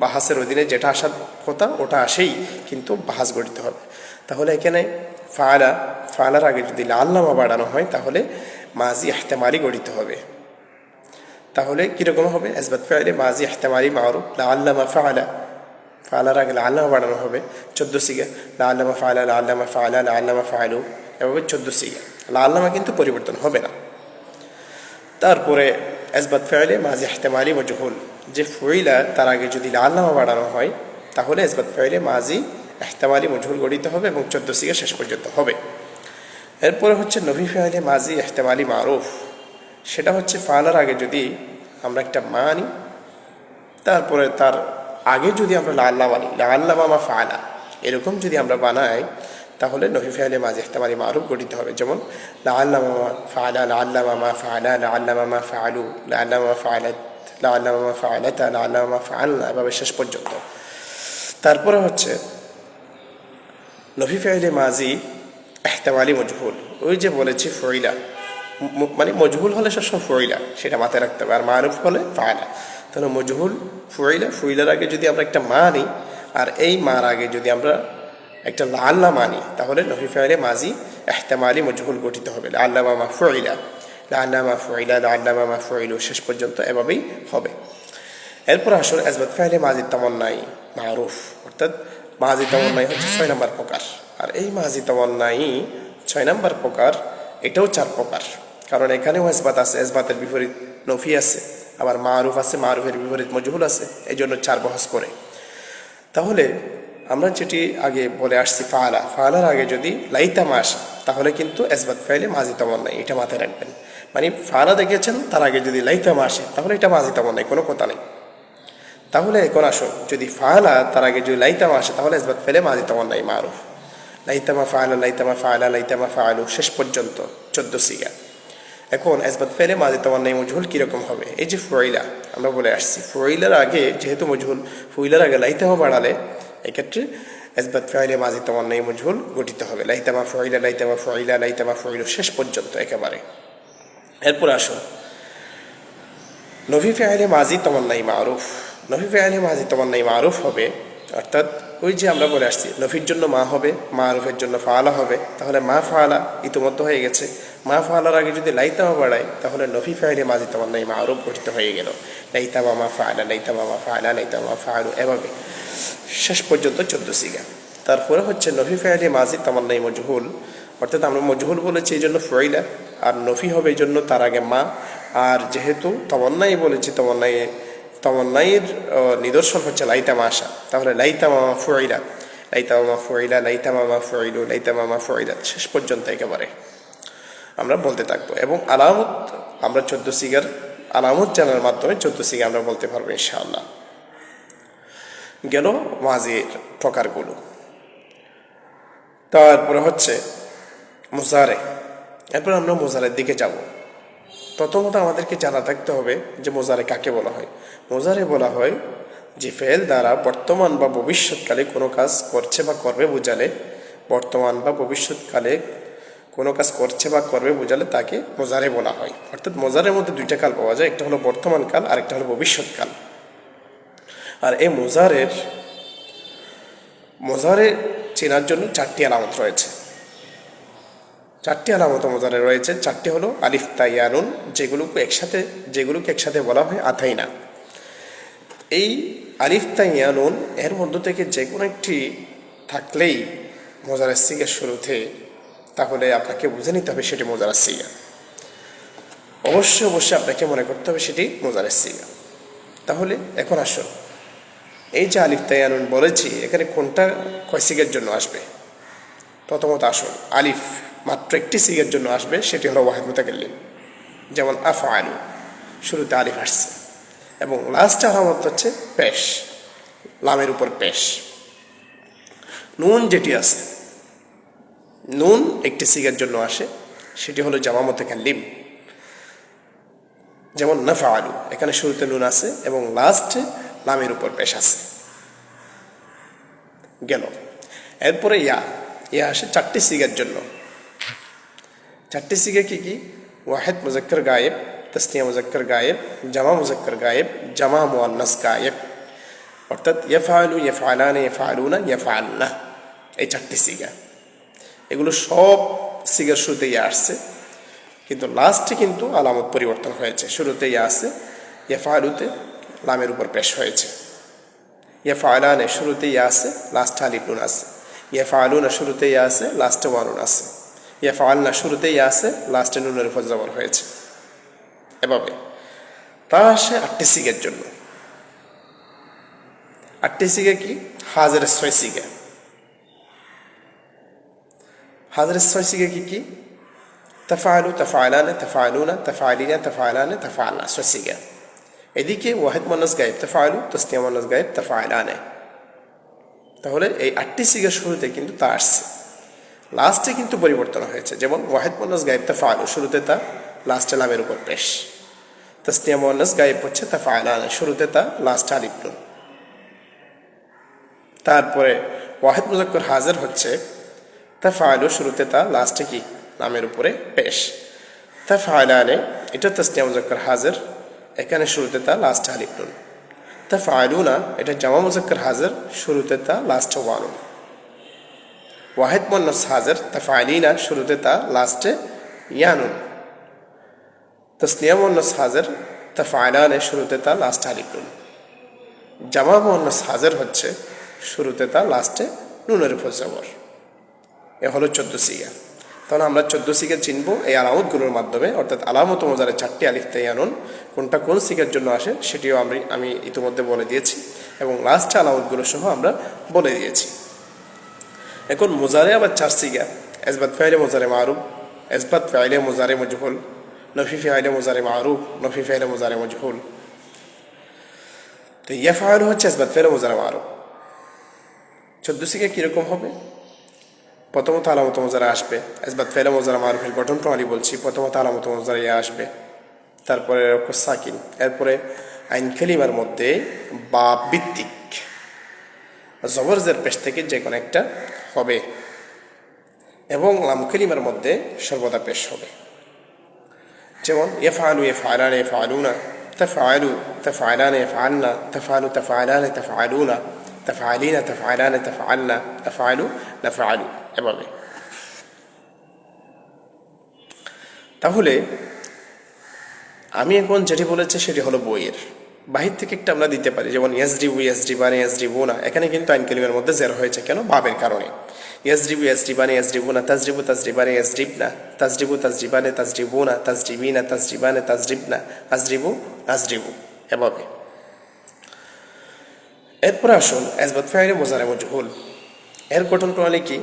বাহাসের অধীনে যেটা আসার কথা ওটা আসেই, কিন্তু বাহাস গঠিত হবে। তাহলে এখানে ফালার আগে যদি লাল্লামা বাড়ানো হয় তাহলে মাজি ইহতেমালি গঠিত হবে। তাহলে কীরকম হবে? ইসবাত ফাইলে মাজি ইহতেমালি মারুফ লাল্লামা ফালা, ফালার আগে লাল্লামা বাড়ানো হবে 14 সিগা, লাল্লামা ফালা, লাল্লামা ফালা, লাল্লামা ফালু, এভাবে 14 সিগা। লাল্লামা কিন্তু পরিবর্তন হবে না। তারপরে ইসবাত ফাইলে মাজি ইহতেমালি মজহুল, যে ফুইলা তার আগে যদি লাল্লামা বাড়ানো হয় তাহলে ইসবাত ফাইলে মাজি ইহতেমালি মজহুল গঠিত হবে এবং 14 সিগা শেষ পর্যন্ত হবে। এরপরে হচ্ছে নফি ফাইলে মাজি ইহতেমালি মারুফ, সেটা হচ্ছে ফালার আগে যদি আমরা একটা মা আনি, তারপরে তার আগে যদি আমরা লাল্লামা আনি, লাল্লামা মা ফালা, এরকম যদি আমরা বানাই তাহলে নফি ফাইলে মাজি ইহতেমালি মারুফ গঠিত হবে। যেমন লাল্লামা মা ফালা, লাল্লামা মা ফালা, লাল্লামা মা ফালু, লাল্লামা ফালাত, লাল্লামা মা ফালাতা, লাল্লামা মা ফালনা, এভাবে শেষ পর্যন্ত। তারপরে হচ্ছে নফি ফাইলে মাজি ইহতেমালি মজহুল, ওই যে বলেছি ফইলা, মানে মজহুল হলে সবসময় ফইলা, সেটা মাথায় রাখতে হবে, আর মারুফ হলে ফালা। তাহলে মজহুল ফুইলা, ফুইলার আগে যদি আমরা একটা মা আনি আর এই মার আগে যদি আমরা একটা লাল্লামা আনি তাহলে নফি ফাইলে মাজি ইহতেমালি মজহুল গঠিত হবে। লাল্লামা মা ফুইলা, লাল্লামা ফুইলা, লাল্লামা মা ফুইলু, শেষ পর্যন্ত এভাবেই হবে। এরপর আসলে ইসবাত ফাইলে মাজি তামান্নাই মারুফ, অর্থাৎ মাজি তামান্নাই হচ্ছে 6 নম্বর প্রকার। আর এই মাজি তামান্নাই 6 নম্বর প্রকার, এটাও 4 প্রকার, কারণ এখানেও ইসবাত আছে, ইসবাতের বিপরীত নফি আছে, আবার মারুফ আছে, মারুফের বিপরীত মজহুল আছে, এই জন্য 4 বহস করে। তাহলে আমরা যেটি আগে বলে আসছি ফালা, ফালার আগে যদি লাইতামা আসে তাহলে কিন্তু ইসবাত ফাইলে মাজি তামান্নাই, এটা মাথায় রাখবেন। মানে ফালা দেখেছেন, তার আগে যদি লাইতামা আসে তাহলে এটা মাজি তামান্নাই, কোনো কথা নেই। তাহলে এখন আসুন, যদি ফালা তার আগে যদি লাইতামা আসে তাহলে ইসবাত ফাইলে মাজি তামান্নাই মারুফ। লাইতামা ফালা, লাইতামা ফালা, লাইতামা ফালু, শেষ পর্যন্ত 14 সিগা। এখন ইসবাত ফাইলে মাজি তামান্নাই মজহুল কীরকম হবে? এই যে ফুইলা আমরা বলে আসছি, ফুইলার আগে যেহেতু মজহুল, ফুইলার আগে লাইতামা বাড়ালে এক্ষেত্রে ইসবাত ফাইলে মাজি তামান্নাই মজহুল গঠিত হবে, লাইতামা ফাইলা লাইতামা ফাইলা লাইতামা ফাইলু শেষ পর্যন্ত একেবারে। এরপর আসুন নফি ফাইলে মাজি তামান্নাই মারুফ। নফি ফাইলে মাজি তামান্নাই মারুফ হবে, অর্থাৎ ওই যে আমরা বলে আসছি নফির জন্য মা হবে, মারুফের জন্য ফাআলা হবে। তাহলে মা ফাআলা ইতিমধ্যে হয়ে গেছে, মা ফাআলার আগে যদি লাইতামা বাড়ায় তাহলে নফি ফাইলে মাজি তামান্নাই মারুফ গঠিত হয়ে গেল, লাইতামা মা ফাআলা লাইতামা মা ফাআলা লাইতামা মা ফাআলু, এভাবে শেষ পর্যন্ত 14 সিগা। তারপরে হচ্ছে নফি ফাইলে মাজি তামান্নাই মজহুল, অর্থাৎ আমরা মজহুল বলেছি এই জন্য ফাইলা, আর নফি হবে এই জন্য তার আগে মা। আর যেহেতু তামান্নাই বলেছি, তামান্নাইয়ের নিদর্শন হচ্ছে লাইতামা আসা, তাহলে লাইতামা ফুইলা লাইতামা ফুইলা লাইতামা ফুইলু লাইতামা ফুইলা শেষ পর্যন্ত একেবারে আমরা বলতে থাকবো। এবং আলামত আমরা 14 সিগার আলামত জানার মাধ্যমে 14 সিগা আমরা বলতে পারবো ইনশাআল্লাহ। গেল মাজির প্রকারগুলো। তারপরে হচ্ছে মুজারে। এরপর আমরা মুজারের দিকে যাব। প্রথমত আমাদেরকে জানা থাকতে হবে যে মোজারে কাকে বলা হয়। মোজারে বলা হয় যে ফেল দ্বারা বর্তমান বা ভবিষ্যৎকালে কোনো কাজ করছে বা করবে বোঝালে, বর্তমান বা ভবিষ্যৎকালে কোনো কাজ করছে বা করবে বোঝালে তাকে মোজারে বলা হয়। অর্থাৎ মোজারের মধ্যে দুইটা কাল পাওয়া যায়, একটা হলো বর্তমান কাল আর একটা হলো ভবিষ্যৎকাল। আর এই মোজারে চেনার জন্য 4টি আলামত রয়েছে। 4টি আলামত মোজারে রয়েছে। 4টি হলো আলিফ তা ইয়া নুন, যেগুলোকে একসাথে বলা হয় আতাইনা। এই আলিফ তা ইয়া নুন এর মধ্য থেকে যে কোনো একটি থাকলেই মোজারের সিগার শুরুতে, তাহলে আপনাকে বুঝে নিতে হবে সেটি মোজারের সিগা। অবশ্যই আপনাকে মনে করতে হবে সেটি মোজারের সিগা। তাহলে এখন আসুন, এই যে আলিফ তা ইয়া নুন বলেছি, এখানে কোনটা কয় সিগার জন্য আসবে? প্রথমত আসুন, আলিফ মাত্র একটি সিগার জন্য আসবে, সেটি হলো ওয়াহিদ মুতাকাল্লিম। যেমন আফআলু, শুরুতে আলিফ আসছে, এবং লাস্ট আলামত হচ্ছে পেশ, লামের উপর পেশ। নুন যেটি আছে, নুন একটি সিগার জন্য আসে, সেটি হলো জামা মুতাকাল্লিম। যেমন নাফআলু, এখানে শুরুতে নুন আছে এবং লাস্টে লামের উপর পেশ আছে। গেল। এরপরে ইয়া আসে 4টি সিগার জন্য। 4টি সিগা কি কি? ওয়াহিদ মুজাক্কার গায়েব, তাসনিয়া মুজাক্কার গায়েব, জামা মুজাক্কার গায়েব, জামা মুআন্নাস গায়েব। অর্থাৎ ইয়াফআলু, ইয়াফআলানা, ইয়াফআলুনা, ইয়াফআলনা, এই 4টি সিগা। এগুলো সব সিগার শুরুতে ইয়া আসছে, কিন্তু লাস্টে কিন্তু আলামত পরিবর্তন হয়েছে। শুরুতে ইয়া আছে, ইয়াফআলুতে লামের উপর পেশ হয়েছে। ইয়াফআলানে শুরুতে ইয়া আছে, লাস্টে আলিফ নুন আছে। ইয়াফআলুনা শুরুতে ইয়া আছে, লাস্টে ওয়া নুন আছে। ইয়াফআলনা শুরুতে ইয়া আছে, লাস্টে নুনের উপর জবর হয়েছে। এভাবে তা আসে 8টি সিগার জন্য। 8টি সিগা কি? হাজারের 6 সিগা। হাজারের 6 সিগা কি কি? তাফআলু, তাফআলানা, তাফআলুনা, তাফআলিনা, তাফআলানা, তাফআলনা, 6 সিগা। এদিকে ওয়াহিদ মুআন্নাস গায়েব তাফআলু, তাসনিয়া মুআন্নাস গায়েব তাফআলানা। তাহলে এই 8টি সিগার শুরুতে কিন্তু তা আসছে, লাস্টে কিন্তু পরিবর্তন হয়েছে। যেমন ওয়াহিদ মুআন্নাস গায়েব তাফআলু, শুরুতে তা, লাস্টে লামের উপর পেশ। তাসনিয়া মুআন্নাস গায়েব হচ্ছে তাফআলানা, শুরুতে তা, লাস্টে আলিফ নুন। তারপরে ওয়াহিদ মুজাক্কার হাজির হচ্ছে তাফআলু, শুরুতে তা, লাস্টে কি, লামের উপরে পেশ। তাফআলানে, এটা তাসনিয়া মুজাক্কার হাজির, এখানে শুরুতে তা, লাস্টে আলিফ নুন। তাফআলুনা, এটা জামা মুজাক্কার হাজির, শুরুতে তা, লাস্টে ওয়া নুন। ওয়াহিদ মুআন্নাস হাজির তাফআলিনা, শুরুতে তা, লাস্টে ইয়া নুন। তাসনিয়া মুআন্নাস হাজির তাফআলানে, শুরুতে তা, লাস্টে আলিফ নুন। জামা মুআন্নাস হাজির হচ্ছে শুরুতে তা, লাস্টে নুনের উপর জবর। এ হলো 14 সিগা। তাহলে আমরা 14 সিগা চিনবো এই আলামতগুলোর মাধ্যমে, অর্থাৎ আলামত মোজারে 4টি আলিফ তা ইয়া নুন, কোনটা কোন সিগার জন্য আসে সেটিও আমি ইতিমধ্যে বলে দিয়েছি, এবং লাস্টে আলামতগুলো সহ আমরা বলে দিয়েছি। এখন মোজারে আবার 4 সিগা: ইসবাত ফাইলে মোজারে মারুফ, ইসবাত ফাইলে মোজারে মজহুল, নফি ফাইলে মোজারে মারুফ, নফি ফাইলে মোজারে মজহুল। তো ইয়াফআলু হচ্ছে ইসবাত ফাইলে মোজারে মারুফ। 14 সিগা কিরকম হবে? প্রথমত আলামত মোজারা আসবে, ইসবাত ফাইলে মোজারে মারুফের গঠন প্রণালী বলছি। প্রথমত আলামত মোজারা ইয়া আসবে, তারপরে সাকিন, এরপরে আইন কালিমার মধ্যে বা ভিত্তিক, জবর জের পেশ থেকে যে কোনো একটা হবে এবং লাম কালিমার মধ্যে সর্বদা পেশ হবে। যেমন ইয়াফআলু ইয়াফআলানে ইয়াফআলুনা, তাফআলু তাফআলানে ইয়াফআলনা, তাফআলু তাফআলানে তাফআলুনা, তাফআলিনা তাফআলানে তাফআলনা, আফআলু নাফআলু, এভাবে। তাহলে আমি এখন যেটি বলেছি সেটি হলো বইয়ের বাহির থেকে একটা আমরা দিতে পারি, যেমন ইয়াজরিবু ইয়াজরিবানে ইয়াজরিবুনা, এখানে কিন্তু আইন কালিমার মধ্যে জের হয়েছে, কেন? ভাবের কারণে। ইয়াজরিবু ইয়াজরিবানে ইয়াজরিবুনা, তাজরিবু তাজরিবানে ইয়াজরিবনা, তাজরিবু তাজরিবানে তাজরিবুনা, তাজরিবিনা তাজরিবানে তাজরিবনা, আজরিবু আজরিবু, এভাবে। এরপরে আসুন ইসবাত ফাইলে মুজারে মজহুল, এর গঠন প্রণালী কি?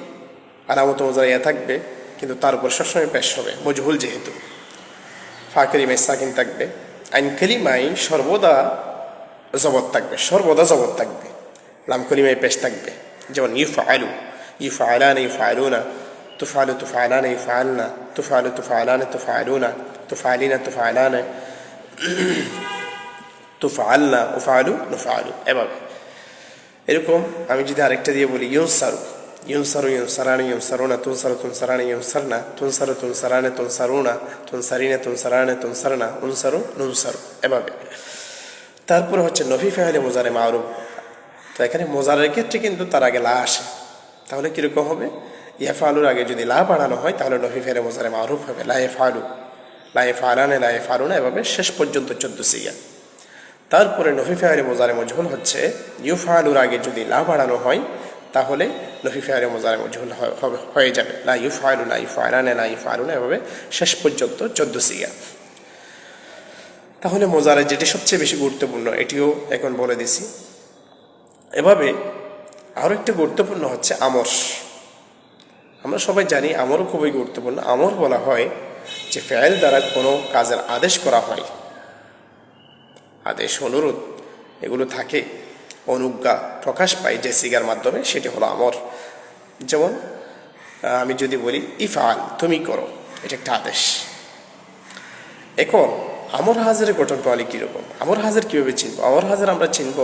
আলামত মুজারে ইয়া থাকবে, কিন্তু তার উপর সবসময় পেশ হবে, মজহুল যেহেতু। ফা কালিমায় সাকিন থাকবে, আইন কালিমায় সর্বদা জবর থাকবে, সর্বদা জবর থাকবে। লাম কালিমায় পেশ থাকবে, যেমন ইউফআলু ইউফআলানে ইউফআলুনা, তুফআলু তুফআলানে ইউফআলনা, তুফআলু তুফআলানে তুফআলুনা, তুফআলিনা তুফআলানে তুফআলনা, উফআলু নুফআলু, এভাবে। এরকম আমি যদি আরেকটা দিয়ে বলি ইউনসারু ইউনসারু ইউনসারানে ইউনসারুনা, তুনসারু তুনসারানে ইউনসারনা, তুনসারু তুনসারানে তুনসারুনা, তুনসারিনে তুনসারানে তুনসারনা, উনসারু নুনসারু, এভাবে। তারপরে হচ্ছে নফি ফাইলে মুজারে মারুফ, তো এখানে মোজারের ক্ষেত্রে কিন্তু তার আগে লা আসে, তাহলে কীরকম হবে? ইয়াফআলুর আগে যদি লা বাড়ানো হয় তাহলে নফি ফাইলে মুজারে মারুফ হবে, লা ইয়াফআলু, লা ইয়াফআলানে, লা ইয়াফআলুনা, এভাবে শেষ পর্যন্ত 14 সিগা। তারপরে নফি ফাইলে মুজারে মজহুল হচ্ছে ইউফআলুর আগে যদি লা বাড়ানো হয় তাহলে নফি ফাইলে মুজারে মজহুল হয়ে যাবে, লা ইউফআলু, লা ইউফআলানে, লা ইউফআলুনা, এভাবে শেষ পর্যন্ত 14 সিগা। তাহলে মোজারে যেটি সবচেয়ে বেশি গুরুত্বপূর্ণ এটিও এখন বলে দিছি। এভাবে আরও একটা গুরুত্বপূর্ণ হচ্ছে আমর। আমরা সবাই জানি আমরও খুবই গুরুত্বপূর্ণ। আমর বলা হয় যে ফেল দ্বারা কোনো কাজের আদেশ করা হয়, আদেশ অনুরোধ এগুলো থাকে, অনুজ্ঞা প্রকাশ পায় যে সিগার মাধ্যমে, সেটি হলো আমর। যেমন আমি যদি বলি ইফআল, তুমি করো, এটা একটা আদেশ। এখন আমর হাজের গঠন প্রণালী কীরকম? আমর হাজের কীভাবে চিনব? আমর হাজের আমরা চিনব,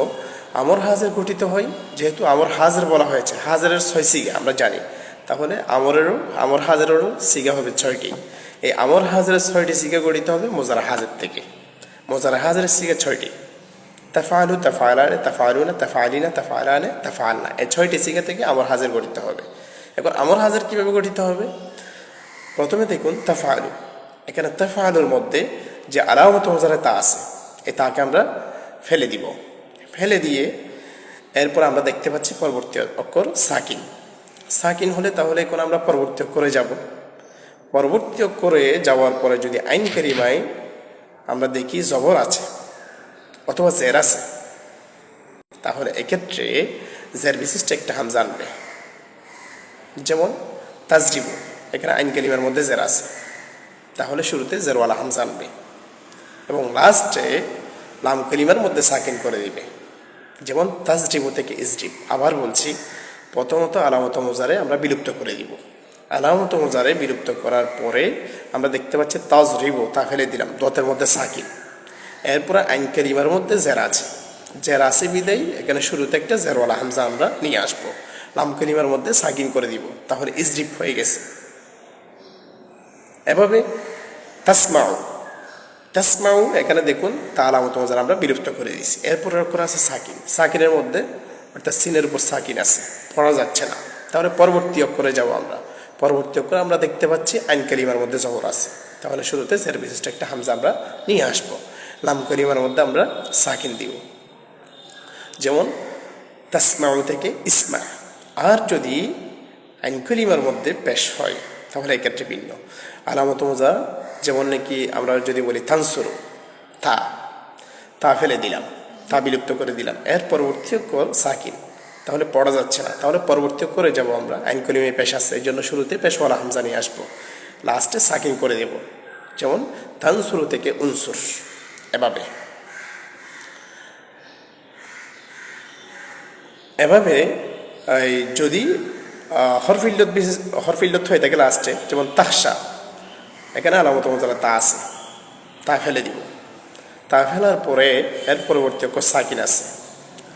আমর হাজের গঠিত হয়, যেহেতু আমর হাজের বলা হয়েছে, হাজেরের 6 সিগা আমরা জানি, তাহলে আমর হাজেরেরও সিগা হবে 6টি। এই আমর হাজেরের 6টি সিগা গঠিত হবে মোজারা হাজের থেকে। মোজারা হাজেরের সিগা 6টি, তাফআলু তাফআলানে তাফআলুনা তাফআলিনা তাফআলানে তাফআলনা, এই 6টি সিগা থেকে আমর হাজের গঠিত হবে। এখন আমর হাজের কীভাবে গঠিত হবে? প্রথমে দেখুন তাফআলু, এখানে তাফআলুর মধ্যে যে আলামত মুজারে তা আছে, এই তাকে আমরা ফেলে দিব, ফেলে দিয়ে এরপর আমরা দেখতে পাচ্ছি পরবর্তী অক্ষর সাকিন। সাকিন হলে তাহলে এখন আমরা পরবর্তী অক্ষরে যাব। পরবর্তী অক্ষরে যাওয়ার পরে যদি আইন কারিমায় আমরা দেখি জবর আছে অথবা জের আছে, তাহলে এক্ষেত্রে জের বিশিষ্ট একটা হামজা আনবে। যেমন তাজরিবু, এখানে আইন কালিমার মধ্যে জের আছে, তাহলে শুরুতে জেরওয়ালা হামজা আনবে এবং লাস্টে লাম কালিমার মধ্যে সাকিন করে দিবে। যেমন তাজরিবু থেকে ইজরিব। আবার বলছি, প্রথমত আলামত মুজারে আমরা বিলুপ্ত করে দিব। আলামত মুজারে বিলুপ্ত করার পরে আমরা দেখতে পাচ্ছি তাজরিবু, তা ফেলে দিলাম, দতের মধ্যে সাকিন। এরপরে আইন কালিমার মধ্যে জের আছে, জের আছে বিদায় এখানে শুরুতে একটা জেরওয়ালা হামজা আমরা নিয়ে আসবো, লাম কালিমার মধ্যে সাকিন করে দিব, তাহলে ইজরিব হয়ে গেছে। এভাবে তাসমাউ, তাসমাউ এখানে দেখুন তা আলামত মুজারে আমরা বিলুপ্ত করে দিয়েছি। এরপরে অক্ষর আছে সাকিন, সাকিনের মধ্যে অর্থাৎ সিনের উপর সাকিন আছে, পড়া যাচ্ছে না, তাহলে পরবর্তী অক্ষরে যাব আমরা। পরবর্তী অক্ষরে আমরা দেখতে পাচ্ছি আইন কালিমার মধ্যে জবর আছে, তাহলে শুরুতে জের বিশিষ্ট একটা হামজা আমরা নিয়ে আসবো, লাম কালিমার মধ্যে আমরা সাকিন দিব। যেমন তাসমাউ থেকে ইসমা। আর যদি আইন কালিমার মধ্যে পেশ হয় তাহলে এক্ষেত্রে ভিন্ন আলামত মুজা। যেমন নাকি আমরা যদি বলি তানসুরু, তা, তা ফেলে দিলাম, তা বিলুপ্ত করে দিলাম, এর পরবর্তী অক্ষর সাকিন, তাহলে পড়া যাচ্ছে না, তাহলে পরবর্তী অক্ষরে যাব আমরা। আইন কালিমায় পেশ আছে, এই জন্য শুরুতে পেশওয়ালা হামজা নিয়ে আসবো, লাস্টে সাকিন করে দেব। যেমন তানসুরু থেকে উনসুর, এভাবে। এভাবে যদি হরফিল্লত হয়ে থাকে লাস্টে, যেমন তাহসা, এখানে আলামত মুজারে তা আছে, তা ফেলে দিব, তা ফেলার পরে এর পরবর্তী অক্ষর সাকিন আছে,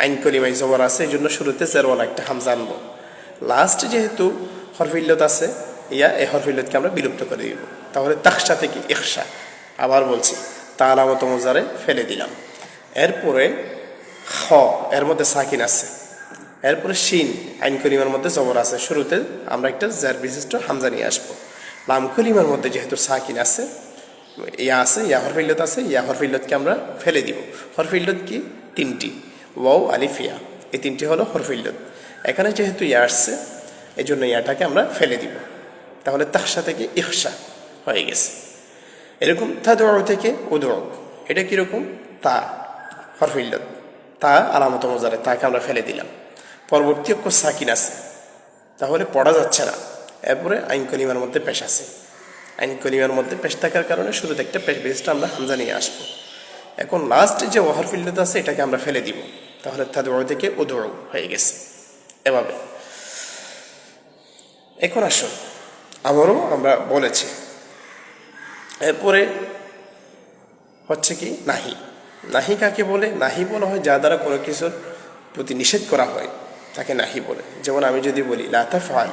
আইন কলিমায় জবর আছে, এই জন্য শুরুতে জেরওয়ালা একটা হামজা আনবো। লাস্টে যেহেতু হরফিল্লত আছে, এই হরফিল্লতকে আমরা বিলুপ্ত করে দিব। তাহলে তাকশা থেকে ইখশা। আবার বলছি, তা আলামত মুজারে ফেলে দিলাম। এরপরে খ, এর মধ্যে সাকিন আছে। এরপরে শিন, আইন কলিমার মধ্যে জবর আছে, শুরুতে আমরা একটা জের বিশিষ্ট হামজা নিয়ে আসবো। লাম কলিমার মধ্যে যেহেতু সাকিন আছে, ইয়া হরফিল্লত আছে, ইয়া হরফিল্লতকে আমরা ফেলে দিব। হরফিল্লত কি? তিনটি, ওয়াও আলিফ ইয়া, এই তিনটি হলো হরফিল্লত। এখানে যেহেতু ইয়া আসছে, এই জন্য ইয়াটাকে আমরা ফেলে দিব। তাহলে তাকশা থেকে ইখশা হয়ে গেছে। এরকম তাদউ থেকে উদউ, এটা কীরকম? তা হরফিল্লত, তা আলামত মুজারে, তাকে আমরা ফেলে দিলাম। পরবর্তী অক্ষর সাকিন আছে, তাহলে পড়া যাচ্ছে না। এরপরে আইন কলিমার মধ্যে পেশ আছে, আইন কলিমার মধ্যে পেশ থাকার কারণে শুরুতে একটা পেশ বেসটা আমরা হামজা নিয়ে আসবো। এখন লাস্টে যে হরফিল্লত আছে, এটাকে আমরা ফেলে দিব। তাহলে তাদউ থেকে উদউ হয়ে গেছে। এভাবে এখন আসুন, আমারও আমরা বলেছি। এরপরে হচ্ছে কি নাহি। নাহি কাকে বলে? নাহি বলা হয় যা দ্বারা কোনো কিছুর প্রতি নিষেধ করা হয়, তাকে নাহি বলে। যেমন আমি যদি বলি লা তাফআল।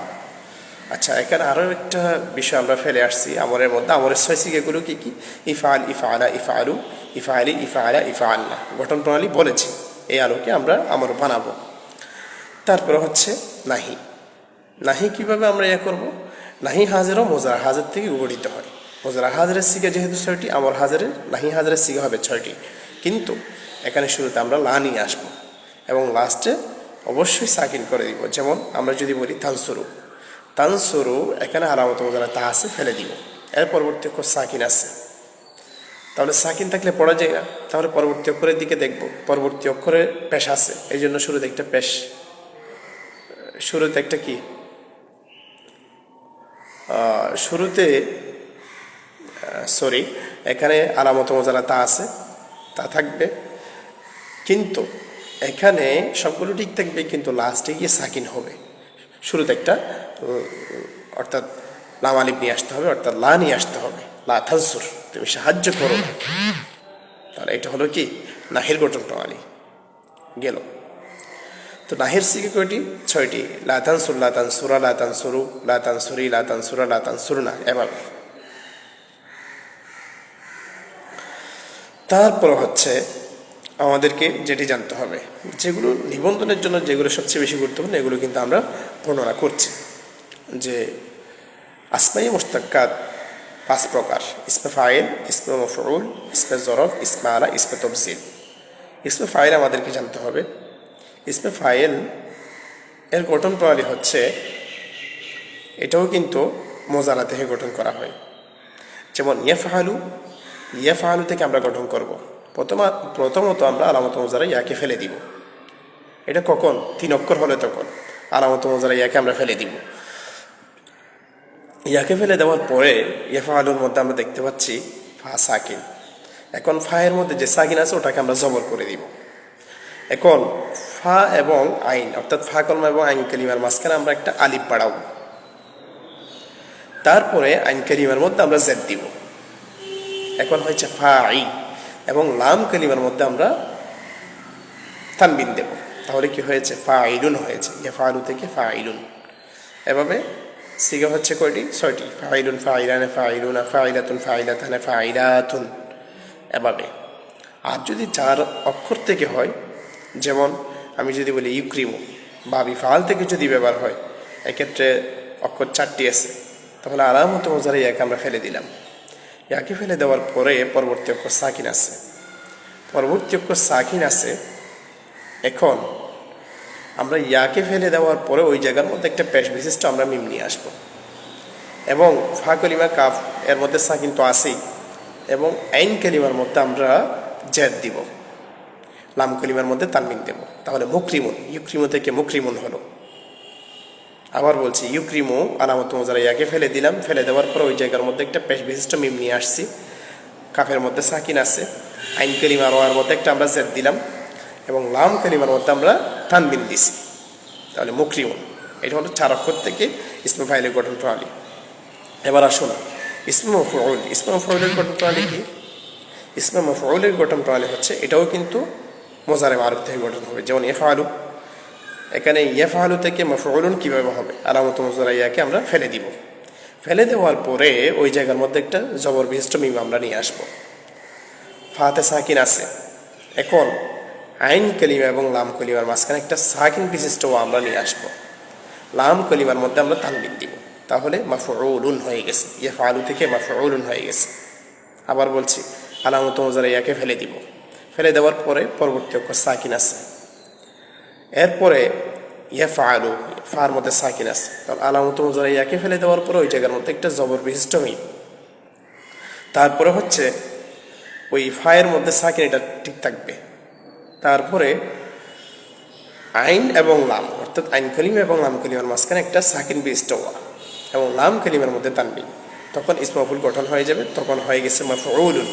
আচ্ছা, এখানে আরও একটা বিষয় আমরা ফেলে আসছি আমরের মধ্যে। আমরের ছয় সিগাগুলো কি কি? ইফআল, ইফআলা, ইফআলু, ইফআলি, ইফআলা, ইফআলনা। গঠন প্রণালী বলেছি, এই আলোকে আমরা আমর বানাবো। তারপরে হচ্ছে নাহি। নাহি কিভাবে আমরা করব? নাহি হাজেরও মোজারা হাজের থেকে গঠিত হয়। মোজারা হাজরের সিগা যেহেতু 6টি, আমর হাজরের নাহি হাজরের সিগা হবে 6টি। কিন্তু এখানে শুরুতে আমরা লা নিয়ে আসবো এবং লাস্টে অবশ্যই সাকিন করে দিব। যেমন আমরা যদি বলি তানসুরু, তানসুরু, এখানে আলামত মোজারা তা আছে, ফেলে দিব। এর পরবর্তী অক্ষর সাকিন আছে, তাহলে সাকিন থাকলে পড়া যায় না। তাহলে পরবর্তী অক্ষরের দিকে দেখব, পরবর্তী অক্ষরে পেশ আছে, এই জন্য শুরুতে একটা পেশ, শুরুতে একটা কি, শুরুতে এখানে আলামত মোজারা তা আছে, তা থাকবে। কিন্তু এখানে সবগুলো ঠিক থাকবে, কিন্তু লাস্টে গিয়ে সাকিন হবে। শুরুতে একটা অর্থাৎ লাম আলিফ নিয়ে আসতে হবে, অর্থাৎ লা নিয়ে আসতে হবে। লা তানসুর, তুমি সাহায্য করো। তাহলে এটা হলো কি? নাহির গঠন প্রণালী গেল। তো নাহির সিগে কয়টি? 6টি। লা তানসুর, লা তানসুরা, লা তানসুরু, লা তানসুরি, লা তানসুরা, লা তানসুরনা। এভাবে। তারপর হচ্ছে আমাদেরকে যেটি জানতে হবে, যেগুলো নিবন্ধনের জন্য যেগুলো সবচেয়ে বেশি গুরুত্বপূর্ণ, এগুলো কিন্তু আমরা বর্ণনা করছি। যে আসমাই মুশতাক্কাত 5 প্রকার: ইসমে ফাইল, ইসমে মফউল, ইসমে জরফ, ইসমে আলা, ইসমে তফজিল। ইসমে ফাইল আমাদেরকে জানতে হবে। ইসমে ফাইল এর গঠন প্রণালী হচ্ছে, এটাও কিন্তু মোজারা থেকে গঠন করা হয়। যেমন ইয়াফআলু, ইয়াফআলু থেকে আমরা গঠন করব। প্রথমত আমরা আলামত মোজারা ইয়াকে ফেলে দিব। এটা কখন? 3 অক্ষর হলে তখন আলামত মোজারা ইয়াকে আমরা ফেলে দিব। ইয়াকে ফেলে দেওয়ার পরে ইয়াফআলুর মধ্যে আমরা দেখতে পাচ্ছি ফা সাকিন। এখন ফা এর মধ্যে যে সাকিন আছে, ওটাকে আমরা জবর করে দিব। এখন ফা এবং আইন, অর্থাৎ ফা কলমা এবং আইন কালিমার মাঝখানে আমরা একটা আলিফ বাড়াবো। তারপরে আইন কালিমার মধ্যে আমরা জেদ দিব। এখন হয়েছে ফা আই, এবং লাম কালিমার মধ্যে আমরা তানবিন দেব। তাহলে কি হয়েছে? ফা আইলুন হয়েছে। ইয়াফআলু থেকে ফা আইলুন। এভাবে সিগা হচ্ছে কয়টি? 6টি। ফাইলুন, ফাইলানে, ফাইলুনা, ফাইলাতুন, ফাইলাতানে, ফাইলাতুন। এভাবে। আর যদি 4 অক্ষর থেকে হয়, যেমন আমি যদি বলি ইউক্রিমু, বা বিফাল থেকে যদি ব্যবহার হয়, এক্ষেত্রে অক্ষর 4টি আছে। তাহলে আলামত মোজারা ইয়াকে আমরা ফেলে দিলাম। ইয়াকে ফেলে দেওয়ার পরে পরবর্তী অক্ষর সাকিন আছে, পরবর্তী অক্ষর সাকিন আছে। এখন আমরা ইয়াকে ফেলে দেওয়ার পরে ওই জায়গার মধ্যে একটা পেশ বিশিষ্ট আমরা মিম নিয়ে আসবো। এবং ফা কলিমা কাফ এর মধ্যে সাকিন তো আছেই, এবং আইন কালিমার মধ্যে আমরা জেদ দিব, লাম কলিমার মধ্যে তানবিন দেব। তাহলে মুকরিমুন, ইউক্রিমু থেকে মুকরিমুন হলো। আবার বলছি, ইউক্রিমু আলামত মোজারা ইয়াকে ফেলে দিলাম, ফেলে দেওয়ার পর ওই জায়গার মধ্যে একটা পেশ বিশিষ্ট মিম নিয়ে আসছি। কাফের মধ্যে সাকিন আছে, আইন কালিমার ওয়ার মধ্যে একটা আমরা জেদ দিলাম, এবং লাম কালিমার মধ্যে আমরা তানবিন দিছি। তাহলে মুকরিমুন। এটা হলো 4 অক্ষর থেকে ইসমে ফাইলের গঠন প্রণালী। এবার আসুন ইসমে মফউল। ইসমে মফউলের গঠন প্রণালী কি? ইসমে মফউলের গঠন প্রণালী হচ্ছে, এটাও কিন্তু মোজারে মারুফ থেকে গঠন হবে। যেমন ইয়াফআলু, এখানে ইয়াফআলু থেকে মাফউলুন কীভাবে হবে? আলামত মুজারা ইয়াকে আমরা ফেলে দিব। ফেলে দেওয়ার পরে ওই জায়গার মধ্যে একটা জবর বিশিষ্ট মিম আমরা নিয়ে আসবো। ফাতে সাকিন আছে, এখন আইন কলিমা এবং লাম কলিমার মাঝখানে একটা সাকিন বিশিষ্ট আমরা নিয়ে আসবো। লাম কলিমার মধ্যে আমরা তানবিন দিব, তাহলে মাফউলুন হয়ে গেছে, ইয়াফআলু থেকে মাফউলুন হয়ে গেছে। আবার বলছি, আলামত মুজারা ইয়াকে ফেলে দিব। ফেলে দেওয়ার পরে পরবর্তী অক্ষর সাকিন আছে, এরপরে ইয়াফআলু, ফার মধ্যে সাকিন আছে, কারণ আলামত মুজারা ইয়াকে ফেলে দেওয়ার পরে ওই জায়গার মধ্যে একটা জবর বিশিষ্ট মিম। তারপরে হচ্ছে ওই ফায়ের মধ্যে সাকিন, এটা ঠিক থাকবে। তারপরে আইন এবং লাম, অর্থাৎ আইন কলিমা এবং লাম কলিমার মাঝখানে একটা সাকিন বিশিষ্ট ওয়া এবং লাম কলিমার মধ্যে তানবিন, তখন ইসমফুল গঠন হয়ে যাবে। তখন হয়ে গেছে মাফউলুন,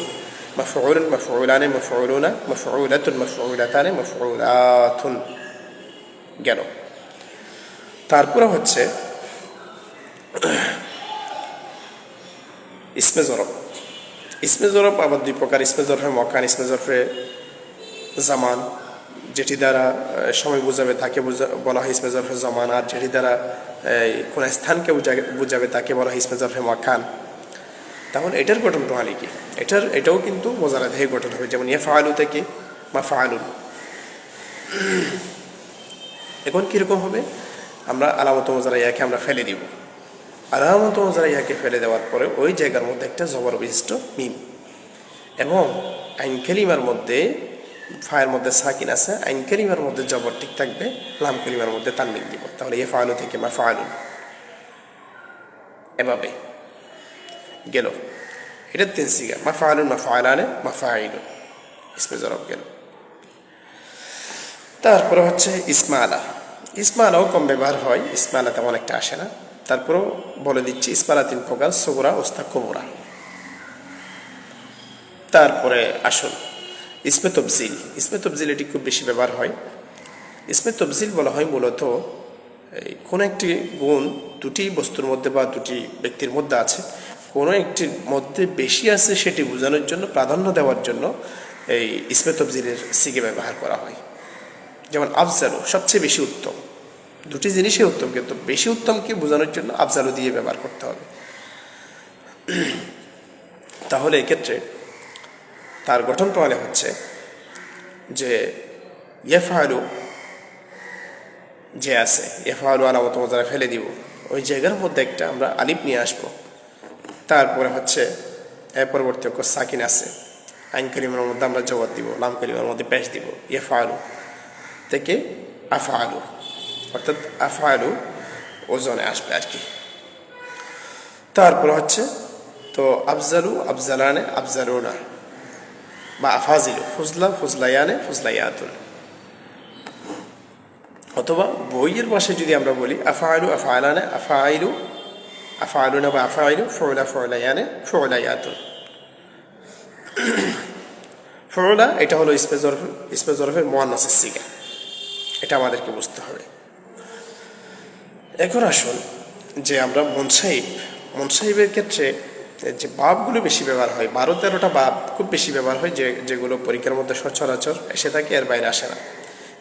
মাফউলুন, মাফউলানে, মাফউলুনা, মাফউলাতুন, মাফউলাতানে, মাফউলাতুন গেল। তারপরে হচ্ছে ইসমে জরব। ইসমে জরব আবার দুই প্রকার, ইসমে জরফে মকান, ইসমে জরফে জামান। যেটি দ্বারা সময় বোঝাবে তাকে বলা হয় ইসমে জরফে জামান, আর যেটি দ্বারা কোন স্থানকে বোঝাবে তাকে বলা হয় ইসমে জরফে মকান। তাহলে এটার গঠন প্রণালী কি? এটাও কিন্তু মোজারা থেকে গঠন হবে। যেমন ইয়াফআলু থেকে মাফআলুন। এখন কীরকম হবে? আমরা আলামত মুজারা ইয়াকে আমরা ফেলে দিব। আলামত মুজারা ইয়াকে ফেলে দেওয়ার পরে ওই জায়গার মধ্যে একটা জবর বিশিষ্ট মিম, এবং আইন কালিমার মধ্যে ফায়ের মধ্যে সাকিন আছে, আইন কালিমার মধ্যে জবর ঠিক থাকবে, লাম কালিমার মধ্যে তানবিন দিব। তাহলে ইয়াফআলু থেকে মাফআলুন, এভাবে গেল। এটা তিন সিগা, মাফআলুন, মাফআলানে, মাফআইলুন, ইসমে জরব গেল। তারপরে হচ্ছে ইসমা আলা। ইসমা আলাও কম ব্যবহার হয়, ইসমা আলা তেমন একটা আসে না। তারপরেও বলে দিচ্ছি, ইসমা আলা তিন প্রকার, সগরা, ওস্তা, কবরা। তারপরে আসুন ইসমে তফজিল। ইসমে তফজিল এটি খুব বেশি ব্যবহার হয়। ইসমে তফজিল বলা হয় মূলত কোনো একটি গুণ দুটি বস্তুর মধ্যে বা দুটি ব্যক্তির মধ্যে আছে, কোনো একটির মধ্যে বেশি আছে সেটি বোঝানোর জন্য, প্রাধান্য দেওয়ার জন্য এই ইসমে তফজিলের সিগে ব্যবহার করা হয়। যেমন আফজালু, সবচেয়ে বেশি উত্তম। দুটি জিনিসই উত্তম, কিন্তু বেশি উত্তমকে বোঝানোর জন্য আফজালু দিয়ে ব্যবহার করতে হবে। তাহলে এক্ষেত্রে তার গঠন প্রণালী হচ্ছে যে ইয়াফআলু যে আছে, ইয়াফআলু আলামত মুজারা ফেলে দিব, ওই জায়গার মধ্যে একটা আমরা আলিফ নিয়ে আসবো। তারপরে হচ্ছে এর পরবর্তী অক্ষর সাকিন আছে, আইন কালিমার মধ্যে আমরা জবাব দিব, লাম কালিমার মধ্যে পেশ দিব। ইয়াফআলু থেকে আফআলু, অর্থাৎ আফআলু ওজনে আসবে আর কি। তারপর হচ্ছে তো আফজালু, আফজালানে, আফজালুনা, বা আফাজিলু, ফুজলা, ফুজলায়ানে, ফুজলায়াতুন। অথবা বইয়ের পাশে যদি আমরা বলি আফআলু, আফআলানে, আফআইলু, আফআলুনা বা আফআইলু, ফুলা, ফুলায়ানে, ফুলায়াতুন। ফুলা এটা হলো ইসমে জরফের মুআন্নাসের সিগা, এটা আমাদেরকে বুঝতে হবে। এখন আসুন যে আমরা মুনসাহিবের ক্ষেত্রে যে বাবগুলো বেশি ব্যবহার হয়, 12-13টা বাব খুব বেশি ব্যবহার হয়, যেগুলো পরীক্ষার মধ্যে সচরাচর এসে থাকে, এর বাইরে আসে না।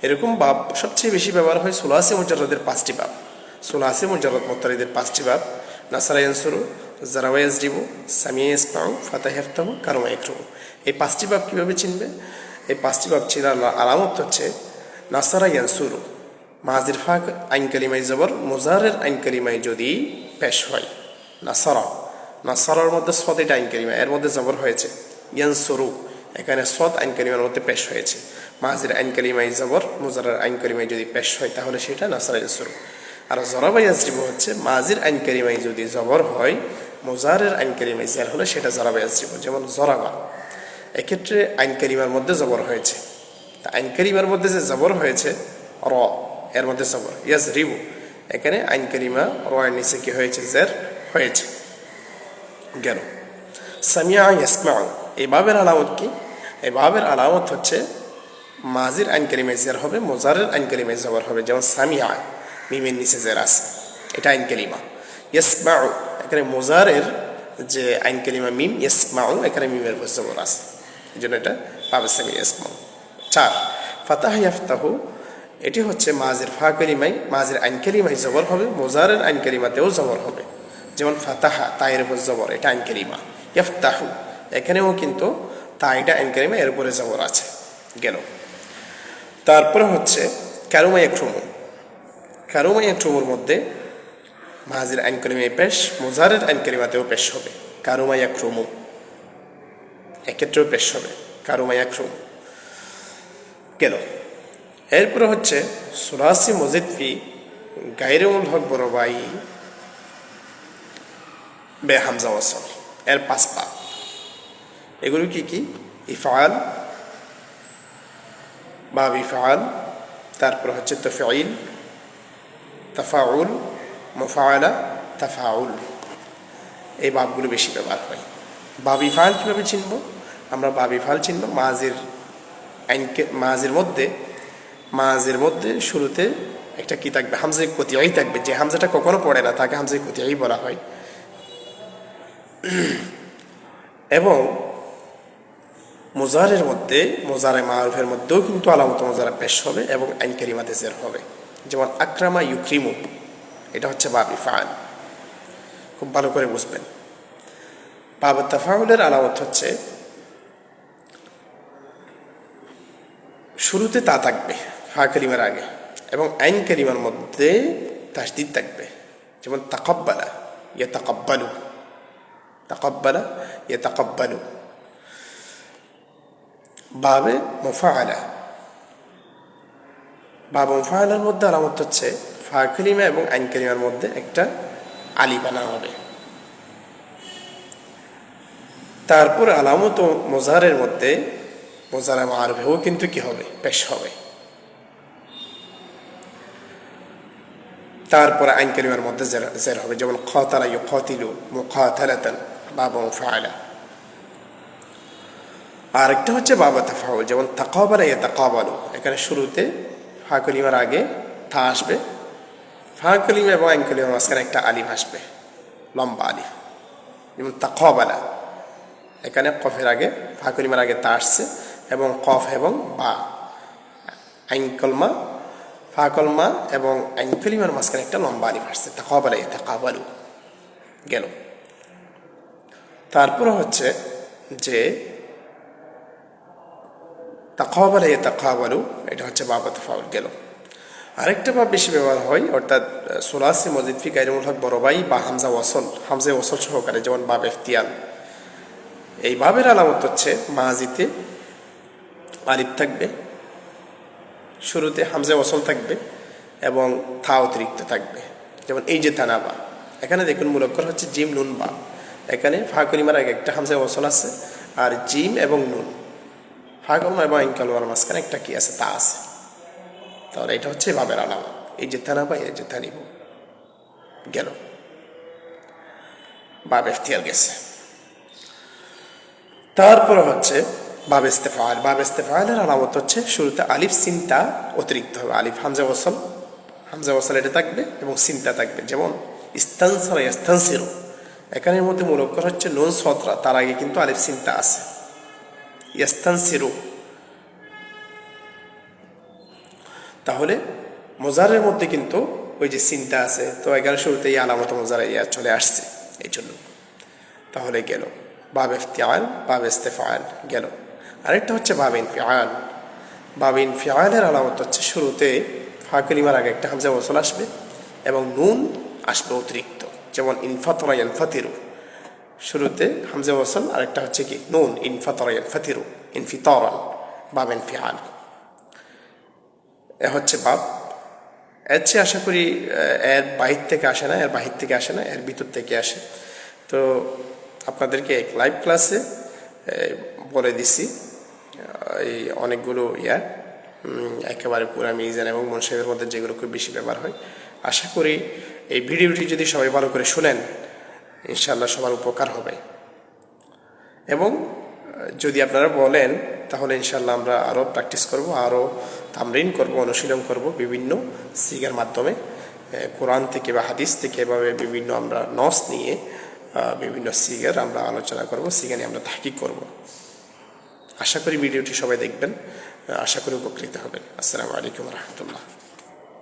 এরকম বাব সবচেয়ে বেশি ব্যবহার হয় সুলাসি মুজাররদের 5টি বাব, সুলাসি মুজাররদ মুতারিদের 5টি বাব, নাসারা ইয়ানসুরু, জারাওয়া ইয়াজরিবু, সামিয়া ইয়াসমাউ, ফাতাহ ইয়াফতাহু, কারমা ইয়াকরুহু। এই 5টি বাব কীভাবে চিনবে? এই 5টি বাব চিনার আলামত হচ্ছে নাসারা ইয়ানসুরু, মাজির ফাঁক আইন কালিমাই জবর, মুজারের আইন কালিমায় যদি পেশ হয়। নাসারা, নাসারার মধ্যে সদ, এটা আইন কালিমা, এর মধ্যে জবর হয়েছে। ইয়ানসুরু, এখানে সদ আইন কালিমার মধ্যে পেশ হয়েছে। মাজির আইন কালিমাই জবর, মুজারের আইন কালিমায় যদি পেশ হয় তাহলে সেটা নাসারা ইয়ানসুরু। আর জরাবা ইয়াজরিবু হচ্ছে মাজির আইন কালিমায় যদি জবর হয়, মুজারের আইন কালিমায় জের হলে সেটা জরাবা ইয়াজরিবু। যেমন জরাবা, এক্ষেত্রে আইন কালিমার মধ্যে জবর হয়েছে। তা আইন কালিমার মধ্যে যে জবর হয়েছে র, এর মধ্যে জবর। ইয়াজরিবু, এখানে আইন কালিমা র এর নিচে কি হয়েছে? জের হয়েছে, গেল। সামিয়া ইয়াসমাউ, এই বাবের আলামত কি? এই বাবের আলামত হচ্ছে মাজির আইন কালিমায় জের হবে, মুজারের আইন কালিমায় জবর হবে। যেমন সামিয়া, মিমের নিচে জের আছে, এটা আইন কালিমা। ইয়াসমাউ, এখানে মুজারের যে আইন কালিমা মিম, ইয়াসমাউ এখানে মিমের জবর আছে, এই জন্য এটা পাবে সামিয়া ইয়াসমাউ। 4 ফাতাহ ইয়াফতাহু এটি হচ্ছে মাজির ফা কালিমায়, মাজির আইন কালিমায় জবর হবে, মুজারের আইন কালিমাতেও জবর হবে। যেমন ফাতাহা তায়ের উপর জবর, এটা আইন কালিমা। ইয়াফতাহু এখানেও কিন্তু তাইটা আইন কালিমা, এর উপরে জবর আছে, গেল। তারপরে হচ্ছে কারুমা ইয়াকরুমু। কারুমা ইয়াকরুমুর মধ্যে মাজির আইন কালিমায় পেশ, মুজারের আইন কালিমাতেও পেশ হবে। কারুমা ইয়াকরুমু এক্ষেত্রেও পেশ হবে, কারুমা ইয়াকরুমু, গেল। এরপরে হচ্ছে সুলাসি মজিদ ফি গায়রে মুলহক বরবাই বে হামজা ওয়াসল, এর 5 বাব। এগুলো কি কি? ইফআল, বাব ইফআল, তারপর হচ্ছে তাফঈল, তাফাউল, মুফআলা, তাফাউল। এই বাবগুলো বেশি ব্যবহার হয়। বাব ইফআল কীভাবে চিনব? আমরা বাব ইফআল চিনব মাজির মধ্যে শুরুতে একটা কি থাকবে? হামজায়ে কতিঈ থাকবে। যে হামজাটা কখনো পড়ে না তাকে হামজায়ে কতিঈ বলা হয়। এবং মুজারের মধ্যে, মুজারে মারুফের মধ্যেও কিন্তু আলামত মুজারা পেশ হবে এবং আইন কারিমাতে জের হবে। যেমন আকরামা ইউক্রিমু, এটা হচ্ছে বাব ইফআল, খুব ভালো করে বুঝবেন। বাব তাফাউলের আলামত হচ্ছে শুরুতে তা থাকবে ফা কালিমার আগে, এবং আইন কালিমার মধ্যে তাসদীদ থাকবে। যেমন তাকাব্বালা ইয়াতাকাব্বালু, তাকাব্বালা ইয়াতাকাব্বালু। বাবে মুফআলা, বাব মুফআলার মধ্যে আলামত হচ্ছে ফা কালিমা এবং আইন কালিমার মধ্যে একটা আলিফ আনা হবে। তারপর আলামত মুজারের মধ্যে মুজারে মারুফেও কিন্তু কি হবে? পেশ হবে। তারপরে আইন কালিমার মধ্যে জের হবে। যেমন কাতালা ইউকাতিলু মুকাতালাতান, বাবা মুফআলা। আরেকটা হচ্ছে বাবা তাফাউল, যেমন তাকাবালা ইয়াতাকাবালু, এখানে শুরুতে ফা কালিমার আগে থা আসবে, ফা কালিমা এবং আইন কালিমার মাঝখানে একটা আলিফ আসবে, লম্বা আলিফ। যেমন তাকাবালা, এখানে কফের আগে ফা কালিমার আগে তা আসছে এবং কফ এবং বা, আইন কলমা, ফা কলমা এবং আইন কালিমার মাঝখানে একটা লম্বা আলিফ আসছে, তাকাবালা ইয়াতাকাবালু, গেল। তারপর হচ্ছে যে তাকাবালা ইয়াতাকাবালু, এটা হচ্ছে বাবা তাফাউল, গেল। আরেকটা বাব বেশি ব্যবহার হয়, অর্থাৎ সুলাসি মজিদ ফি গায়রে মুলহক বরবাই বা হামজা ওয়াসল, হামজা ওয়াসল সহকারে, যেমন বাব ইফতিয়াল। এই বাবের আলামত হচ্ছে মাজিতে আলিফ থাকবে, শুরুতে হামজা ওয়াসল থাকবে এবং থা অতিরিক্ত থাকবে। যেমন এই যে তানাবা, এখানে দেখুন মুলক্কর হচ্ছে জিম নুন বা, এখানে ফা কালিমার আগে একটা হামজা ওয়াসল আছে, আর জিম এবং নুন, ফা কলমা এবং আইন কালমার মাঝখানে একটা কি আছে? তা আছে। তাহলে এটা হচ্ছে বাবের আলামত, এই যে তানাবা, এই যে তানিব, গেল। বাব ইফতিয়াল গেছে। তারপরে হচ্ছে বাব ইস্তেফাল। বাব ইস্তেফালের আলামত হচ্ছে শুরুতে আলিফ সিনটা অতিরিক্ত হবে, আলিফ হামজা ওয়াসল এটা থাকবে এবং সিনটা থাকবে। যেমন ইস্তানসারা ইস্তানসিরু, এখানের মধ্যে মুলক্কর হচ্ছে নুন সতরা, তার আগে কিন্তু আলিফ সিনটা আছে, ইস্তানসিরু। তাহলে মুজারের মধ্যে কিন্তু ওই যে সিনটা আছে, তো এখানে শুরুতে এই আলামত মুজারা ইয়া চলে আসছে, এই জন্য। তাহলে গেল বাব ইফতিয়াল, বাব ইস্তেফাল, গেল। আরেকটা হচ্ছে বাব ইনফিআল। বাব ইনফিআলের আলামত হচ্ছে শুরুতে ফা কালিমার আগে একটা হামজা ওয়াসল আসবে এবং নুন আসবে অতিরিক্ত। যেমন ইনফাতরা ইয়ানফাতিরু, শুরুতে হামজা ওয়াসল, আরেকটা হচ্ছে কি? নুন, ইনফাতরা ইয়ানফাতিরু, ইনফিতারান, বাব ইনফিআল। এ হচ্ছে বাব। এর চেয়ে আশা করি এর বাহির থেকে আসে না, এর বাহির থেকে আসে না, এর ভিতর থেকে আসে। তো আপনাদেরকে এক লাইভ ক্লাসে বলে দিছি এই অনেকগুলো একেবারে পুরা মিজান এবং মুনশিদের মধ্যে যেগুলো খুব বেশি ব্যবহার হয়। আশা করি এই ভিডিওটি যদি সবাই ভালো করে শুনেন, ইনশাআল্লাহ সবার উপকার হবে। এবং যদি আপনারা বলেন তাহলে ইনশাআল্লাহ আমরা আরও প্র্যাকটিস করব, আরও তামরিন করব, অনুশীলন করব বিভিন্ন সিগার মাধ্যমে, কোরআন থেকে বা হাদিস থেকে, এভাবে বিভিন্ন আমরা নস নিয়ে বিভিন্ন সিগার আমরা আলোচনা করব, সিগা নিয়ে আমরা তাহকিক করব। আশা করি ভিডিওটি সবাই দেখবেন। আশা করি উপকৃত হবেন। আসসালামু আলাইকুম রহমতুল্লাহ।